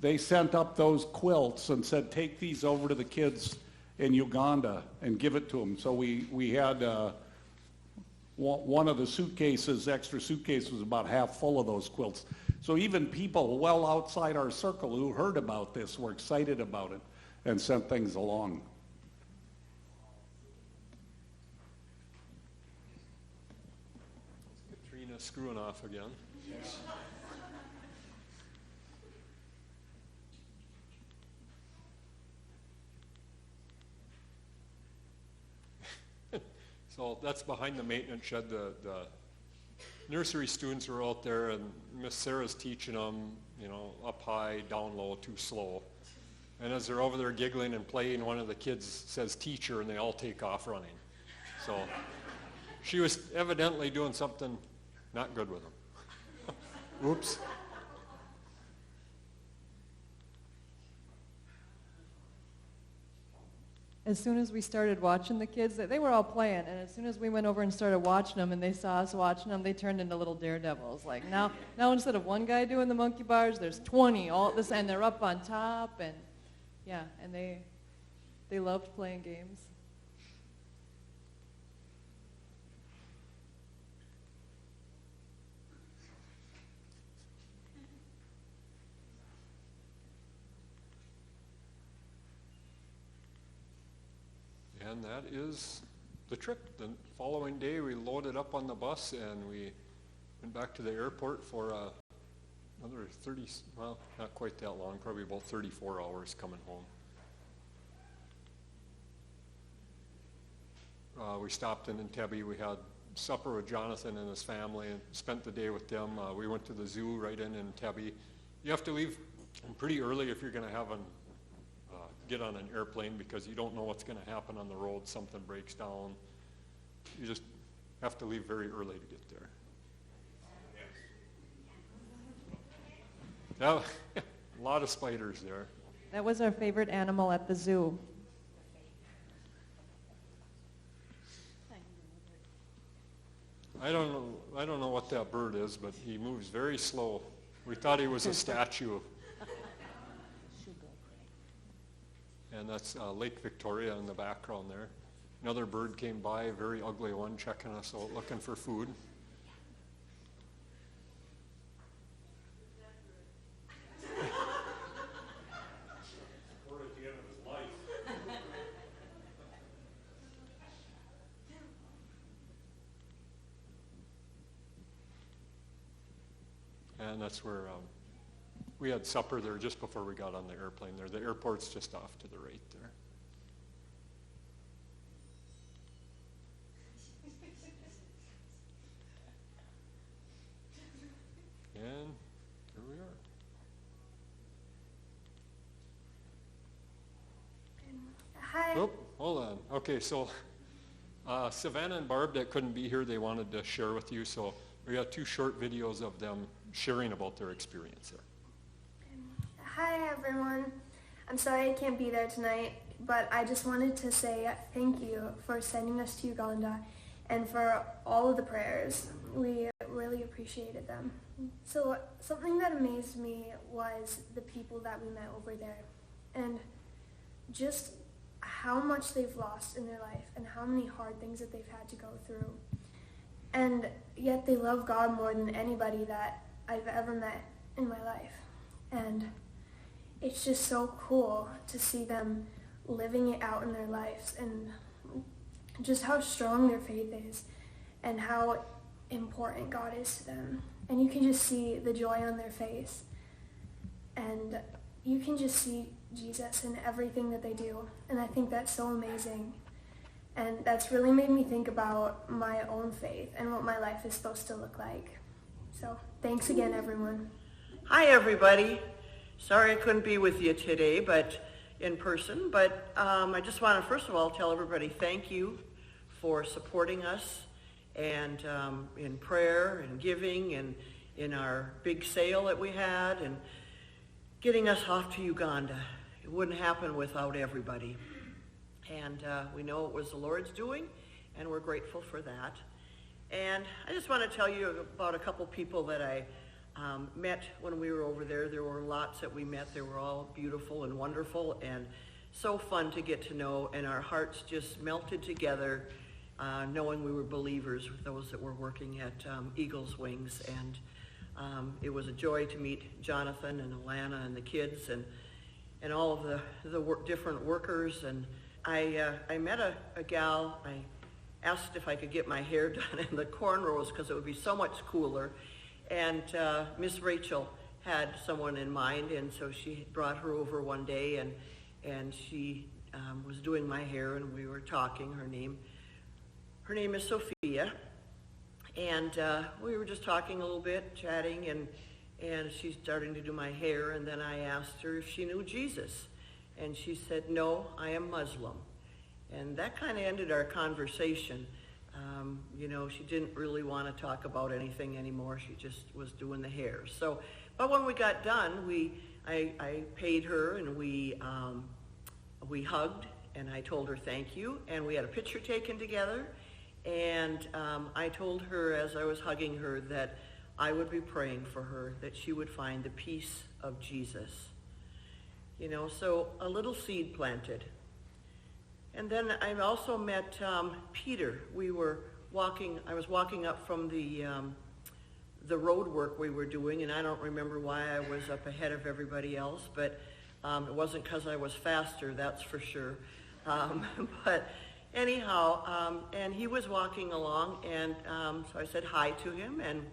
they sent up those quilts and said, take these over to the kids in Uganda and give it to them. So we had one of the suitcases, extra suitcase, was about half full of those quilts. So even people well outside our circle who heard about this were excited about it and sent things along. Katrina screwing off again. So that's behind the maintenance shed, the nursery students were out there, and Miss Sarah's teaching them, up high, down low, too slow. And as they're over there giggling and playing, one of the kids says teacher, and they all take off running. So she was evidently doing something not good with them. Oops. As soon as we started watching the kids, they were all playing, and as soon as we went over and started watching them and they saw us watching them, they turned into little daredevils. Like now instead of one guy doing the monkey bars, there's 20 all at this, and they're up on top, and yeah, and they loved playing games. And that is the trip. The following day, we loaded up on the bus and we went back to the airport for another 30, well, not quite that long, probably about 34 hours coming home. We stopped in Entebbe. We had supper with Jonathan and his family and spent the day with them. We went to the zoo right in Entebbe. You have to leave pretty early if you're going to have get on an airplane, because you don't know what's going to happen on the road. Something breaks down. You just have to leave very early to get there. Now, a lot of spiders there. That was our favorite animal at the zoo. I don't know what that bird is, but he moves very slow. We thought he was a statue. And that's Lake Victoria in the background there. Another bird came by, a very ugly one, checking us out, looking for food. We're at the end of his life. And that's where we had supper there just before we got on the airplane there. The airport's just off to the right there. And here we are. Hi. Oh, hold on. Okay, so Savannah and Barb that couldn't be here, they wanted to share with you. So we got 2 short videos of them sharing about their experience there. Hi everyone. I'm sorry I can't be there tonight, but I just wanted to say thank you for sending us to Uganda and for all of the prayers. We really appreciated them. So something that amazed me was the people that we met over there and just how much they've lost in their life and how many hard things that they've had to go through. And yet they love God more than anybody that I've ever met in my life. And it's just so cool to see them living it out in their lives and just how strong their faith is and how important God is to them. And you can just see the joy on their face. And you can just see Jesus in everything that they do. And I think that's so amazing. And that's really made me think about my own faith and what my life is supposed to look like. So thanks again, everyone. Hi, everybody. Sorry I couldn't be with you today, but in person. But I just want to, first of all, tell everybody thank you for supporting us and in prayer and giving and in our big sale that we had and getting us off to Uganda. It wouldn't happen without everybody. And we know it was the Lord's doing, and we're grateful for that. And I just want to tell you about a couple people that I met when we were over there. There were lots that we met. They were all beautiful and wonderful and so fun to get to know, and our hearts just melted together knowing we were believers, those that were working at Eagle's Wings. And it was a joy to meet Jonathan and Alana and the kids and all of the different workers. And I met a gal. I asked if I could get my hair done in the cornrows because it would be so much cooler. And Miss Rachel had someone in mind, and so she brought her over one day, and she was doing my hair, and we were talking. Her name is Sophia, And we were just talking a little bit, chatting, and she's starting to do my hair, and then I asked her if she knew Jesus. And she said, no, I am Muslim. And that kind of ended our conversation. She didn't really want to talk about anything anymore. She just was doing the hair. So, but when we got done, I paid her, and we hugged, and I told her thank you, and we had a picture taken together. And I told her as I was hugging her that I would be praying for her, that she would find the peace of Jesus. So a little seed planted. And then I also met Peter. I was walking up from the road work we were doing, and I don't remember why I was up ahead of everybody else, but it wasn't because I was faster, that's for sure. But anyhow, and he was walking along, and so I said hi to him, and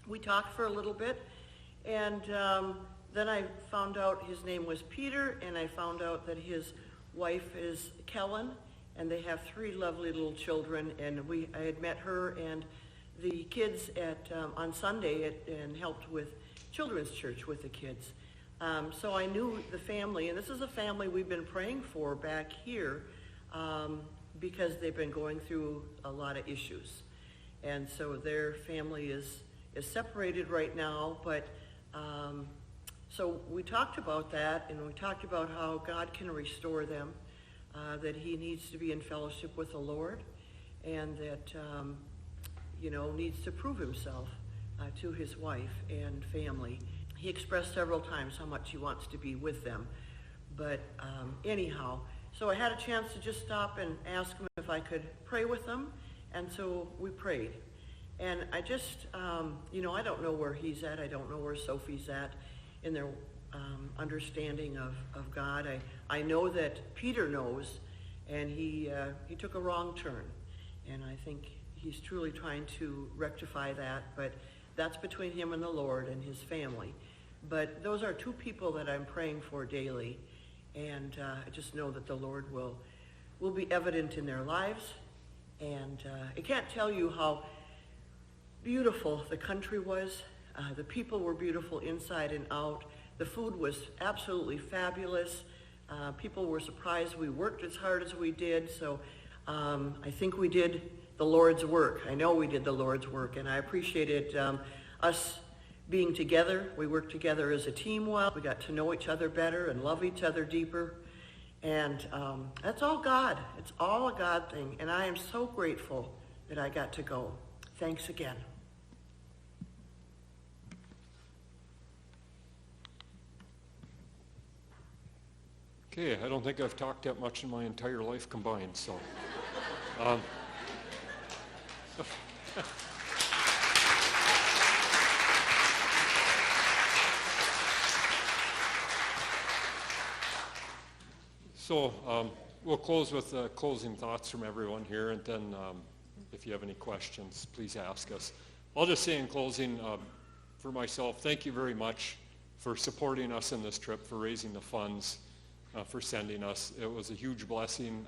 we talked for a little bit, and then I found out his name was Peter, and I found out that his wife is Kellen, and they have 3 lovely little children, and I had met her and the kids on Sunday and helped with children's church with the kids. So I knew the family, and this is a family we've been praying for back here because they've been going through a lot of issues. And so their family is separated right now, but so we talked about that, and we talked about how God can restore them, that he needs to be in fellowship with the Lord, and that, needs to prove himself to his wife and family. He expressed several times how much he wants to be with them. But anyhow, so I had a chance to just stop and ask him if I could pray with them, and so we prayed. And I just, I don't know where he's at. I don't know where Sophie's at in their understanding of God. I know that Peter knows, and he took a wrong turn. And I think he's truly trying to rectify that, but that's between him and the Lord and his family. But those are 2 people that I'm praying for daily, and I just know that the Lord will be evident in their lives. And I can't tell you how beautiful the country was. The people were beautiful inside and out. The food was absolutely fabulous. People were surprised we worked as hard as we did, so I think we did the Lord's work. I know we did the Lord's work, and I appreciated us being together. We worked together as a team well. We got to know each other better and love each other deeper. And that's all God. It's all a God thing. And I am so grateful that I got to go. Thanks again. Okay, I don't think I've talked that much in my entire life combined, so. So we'll close with closing thoughts from everyone here, and then if you have any questions, please ask us. I'll just say in closing, for myself, thank you very much for supporting us in this trip, for raising the funds, for sending us. It was a huge blessing.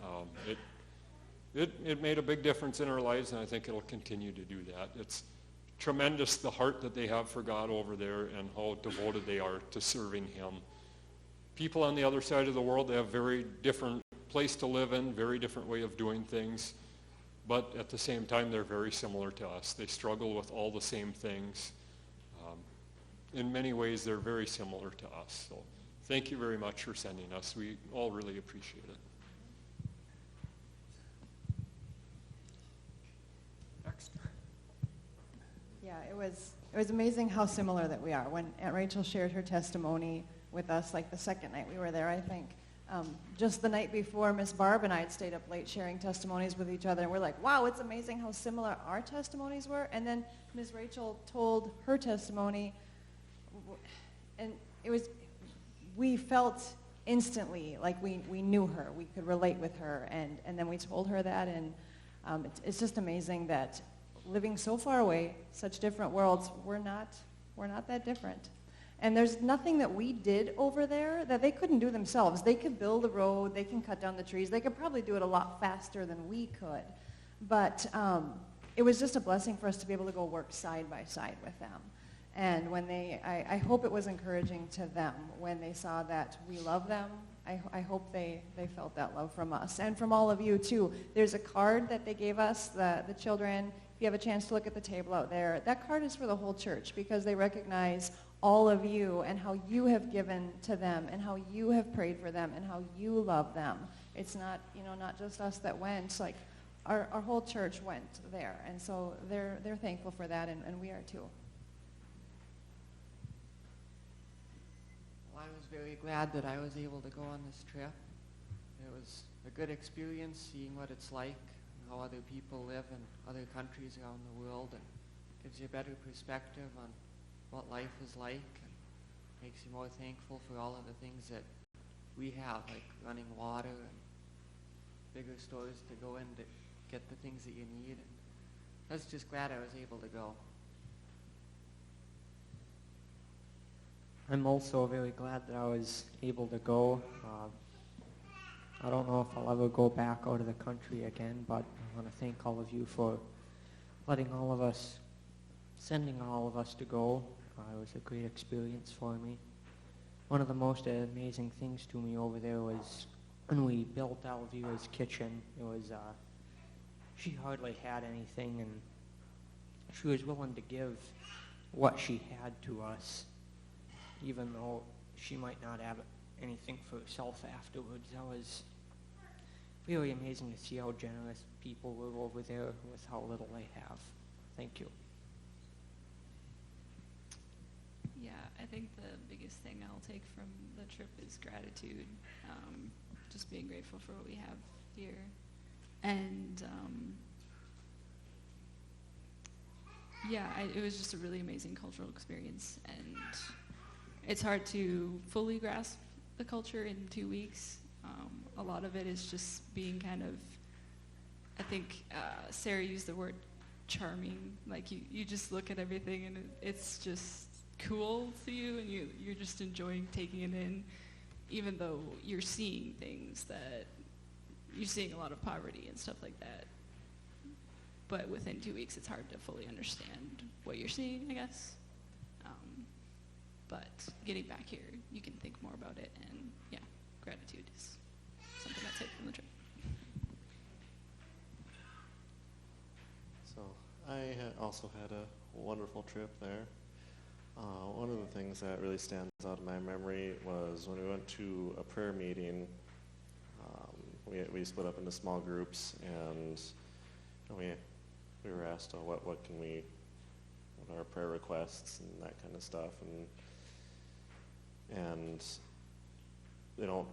It made a big difference in our lives, and I think it'll continue to do that. It's tremendous the heart that they have for God over there and how devoted they are to serving him. People on the other side of the world, they have very different place to live in, very different way of doing things, but at the same time, they're very similar to us. They struggle with all the same things. In many ways, they're very similar to us. So thank you very much for sending us. We all really appreciate it. Next. Yeah, it was amazing how similar that we are. When Aunt Rachel shared her testimony with us, like the second night we were there, I think, just the night before, Miss Barb and I had stayed up late sharing testimonies with each other, and we're like, wow, it's amazing how similar our testimonies were. And then Miss Rachel told her testimony, and we felt instantly like we knew her, we could relate with her, and then we told her that, and it's just amazing that living so far away, such different worlds, we're not that different. And there's nothing that we did over there that they couldn't do themselves. They could build a road, they can cut down the trees, they could probably do it a lot faster than we could. But it was just a blessing for us to be able to go work side by side with them. And when I hope it was encouraging to them when they saw that we love them. I hope they felt that love from us and from all of you too. There's a card that they gave us, the children. If you have a chance to look at the table out there, that card is for the whole church because they recognize all of you and how you have given to them and how you have prayed for them and how you love them. It's not, not just us that went. Like our whole church went there, and so they're thankful for that, and we are too. Well, I was very glad that I was able to go on this trip. It was a good experience seeing what it's like and how other people live in other countries around the world, and gives you a better perspective on what life is like and makes you more thankful for all of the things that we have, like running water and bigger stores to go in to get the things that you need. And I was just glad I was able to go. I'm also very glad that I was able to go. I don't know if I'll ever go back out of the country again, but I want to thank all of you for sending all of us to go. It was a great experience for me. One of the most amazing things to me over there was when we built Elvira's kitchen. It was, she hardly had anything, and she was willing to give what she had to us, even though she might not have anything for herself afterwards. That was really amazing to see how generous people were over there with how little they have. Thank you. Yeah, I think the biggest thing I'll take from the trip is gratitude. Just being grateful for what we have here. And it was just a really amazing cultural experience. And it's hard to fully grasp the culture in 2 weeks. A lot of it is just being kind of, I think Sarah used the word charming. Like you just look at everything and it's just cool to you, and you're just enjoying taking it in, even though you're seeing things that you're seeing a lot of poverty and stuff like that. But within 2 weeks, it's hard to fully understand what you're seeing, I guess. But getting back here, you can think more about it, and yeah, gratitude is something I take from the trip. So I also had a wonderful trip there. One of the things that really stands out in my memory was when we went to a prayer meeting. We split up into small groups, and we were asked, what are our prayer requests and that kind of stuff, and they don't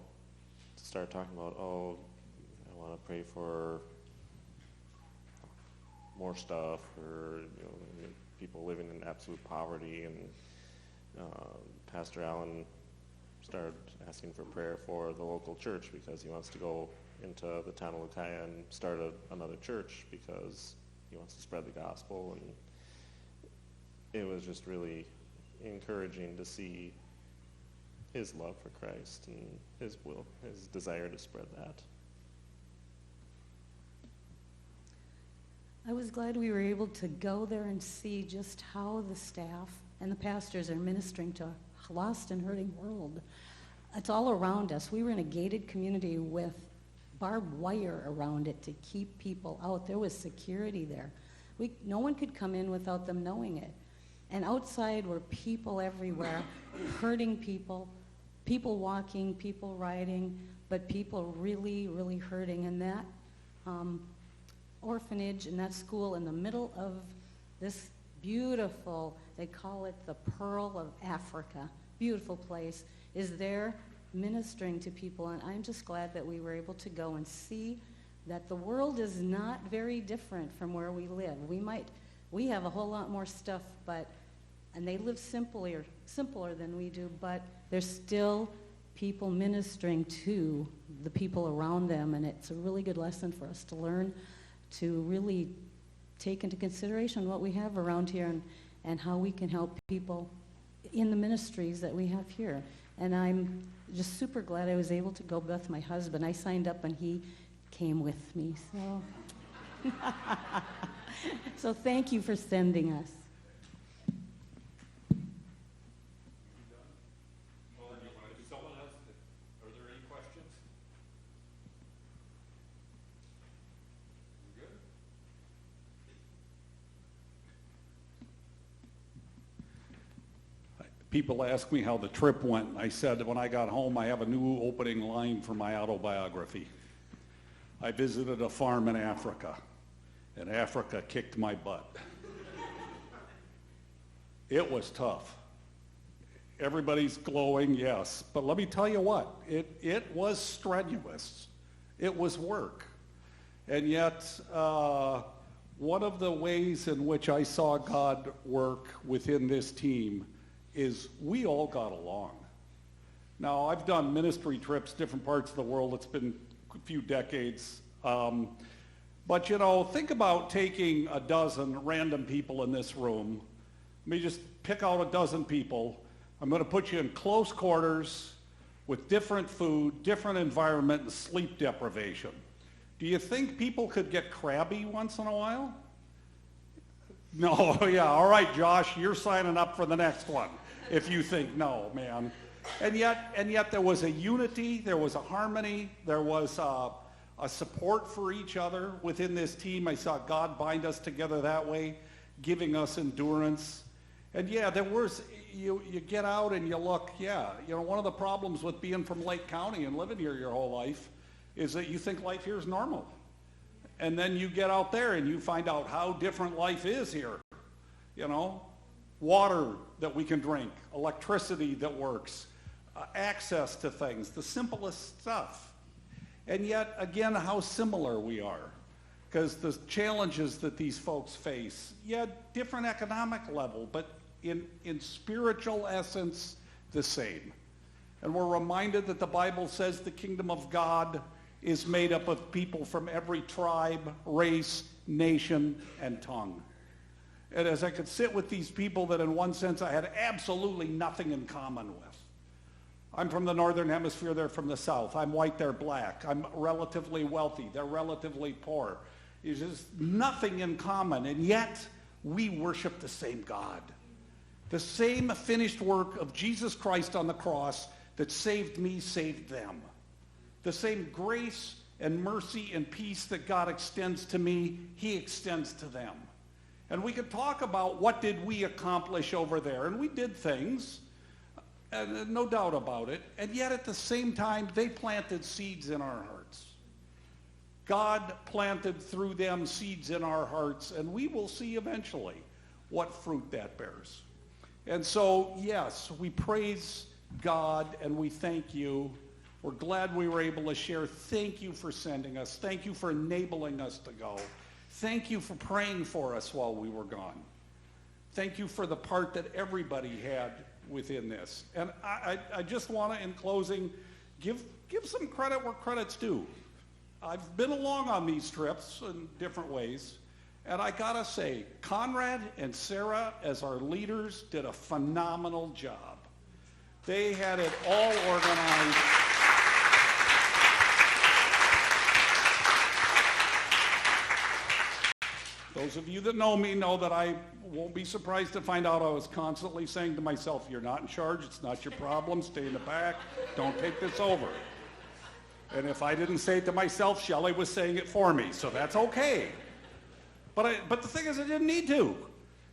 start talking about, I want to pray for more stuff, or people living in absolute poverty. And Pastor Allen started asking for prayer for the local church because he wants to go into the town of Lakaya and start another church because he wants to spread the gospel. And it was just really encouraging to see his love for Christ and his desire to spread that. I was glad we were able to go there and see just how the staff and the pastors are ministering to a lost and hurting world. It's all around us. We were in a gated community with barbed wire around it to keep people out. There was security there. No one could come in without them knowing it. And outside were people everywhere, hurting people walking, people riding, but people really, really hurting. And that orphanage and that school in the middle of this beautiful, they call it the Pearl of Africa, beautiful place, is there ministering to people. And I'm just glad that we were able to go and see that the world is not very different from where we live. We have a whole lot more stuff, and they live simpler than we do, but there's still people ministering to the people around them, and it's a really good lesson for us to learn to really take into consideration what we have around here and how we can help people in the ministries that we have here. And I'm just super glad I was able to go with my husband. I signed up and he came with me. So So thank you for sending us. Someone else, are there any questions? You good? People ask me how the trip went. I said when I got home, I have a new opening line for my autobiography. I visited a farm in Africa, and Africa kicked my butt. It was tough. Everybody's glowing, yes. But let me tell you what, it was strenuous. It was work. And yet, one of the ways in which I saw God work within this team is we all got along. Now, I've done ministry trips, different parts of the world. It's been a few decades. But, you know, think about taking a dozen random people in this room. Let me just pick out a dozen people. I'm going to put you in close quarters with different food, different environment, and sleep deprivation. Do you think people could get crabby once in a while? No, yeah, all right, Josh, you're signing up for the next one if you think no, man. And yet there was a unity, there was a harmony, there was a support for each other within this team. I saw God bind us together that way, giving us endurance. And yeah, there was, you get out and you look, yeah, you know, one of the problems with being from Lake County and living here your whole life is that you think life here is normal. And then you get out there and you find out how different life is here. You know, water that we can drink, electricity that works, access to things, the simplest stuff. And yet, again, how similar we are. Because the challenges that these folks face, yeah, different economic level, but in spiritual essence, the same. And we're reminded that the Bible says the kingdom of God is made up of people from every tribe, race, nation, and tongue. And as I could sit with these people that in one sense I had absolutely nothing in common with. I'm from the northern hemisphere, they're from the south. I'm white, they're black. I'm relatively wealthy, they're relatively poor. There's just nothing in common, and yet we worship the same God. The same finished work of Jesus Christ on the cross that saved me, saved them. The same grace and mercy and peace that God extends to me, he extends to them. And we could talk about what did we accomplish over there, and we did things, and no doubt about it, and yet at the same time, they planted seeds in our hearts. God planted through them seeds in our hearts, and we will see eventually what fruit that bears. And so, yes, we praise God and we thank you. We're glad we were able to share. Thank you for sending us. Thank you for enabling us to go. Thank you for praying for us while we were gone. Thank you for the part that everybody had within this. And I just want to, in closing, give some credit where credit's due. I've been along on these trips in different ways, and I gotta say, Conrad and Sarah, as our leaders, did a phenomenal job. They had it all organized. Those of you that know me know that I won't be surprised to find out I was constantly saying to myself, you're not in charge, it's not your problem, stay in the back, don't take this over. And if I didn't say it to myself, Shelley was saying it for me, so that's okay. But the thing is, I didn't need to.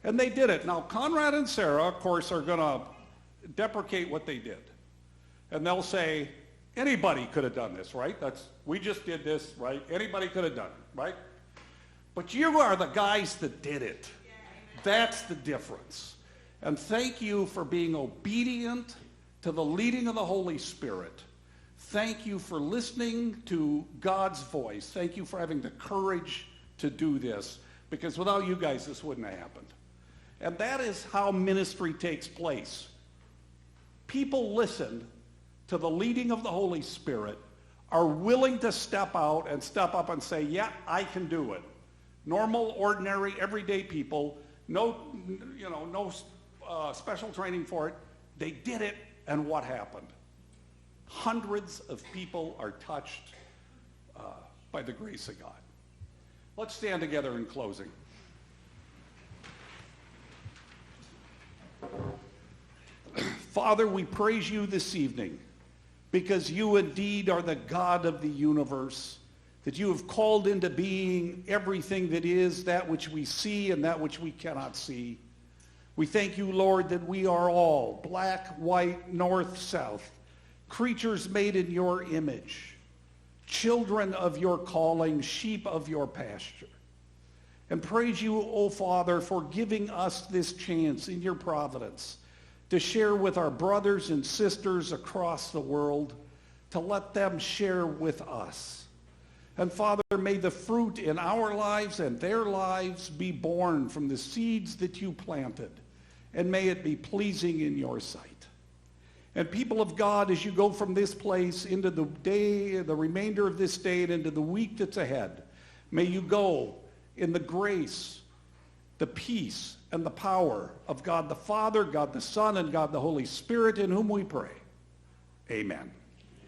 And they did it. Now, Conrad and Sarah, of course, are going to deprecate what they did. And they'll say, anybody could have done this, right? We just did this, right? Anybody could have done it, right? But you are the guys that did it. That's the difference. And thank you for being obedient to the leading of the Holy Spirit. Thank you for listening to God's voice. Thank you for having the courage to do this, because without you guys, this wouldn't have happened. And that is how ministry takes place. People listen to the leading of the Holy Spirit, are willing to step out and step up and say, yeah, I can do it. Normal, ordinary, everyday people, no special training for it. They did it, and what happened? Hundreds of people are touched by the grace of God. Let's stand together in closing. Father, we praise you this evening because you indeed are the God of the universe, that you have called into being everything that is, that which we see and that which we cannot see. We thank you, Lord, that we are all, black, white, north, south, creatures made in your image, children of your calling, sheep of your pasture. And praise you, O Father, for giving us this chance in your providence to share with our brothers and sisters across the world, to let them share with us. And Father, may the fruit in our lives and their lives be born from the seeds that you planted, and may it be pleasing in your sight. And people of God, as you go from this place into the day, the remainder of this day and into the week that's ahead, may you go in the grace, the peace, and the power of God the Father, God the Son, and God the Holy Spirit, in whom we pray. Amen.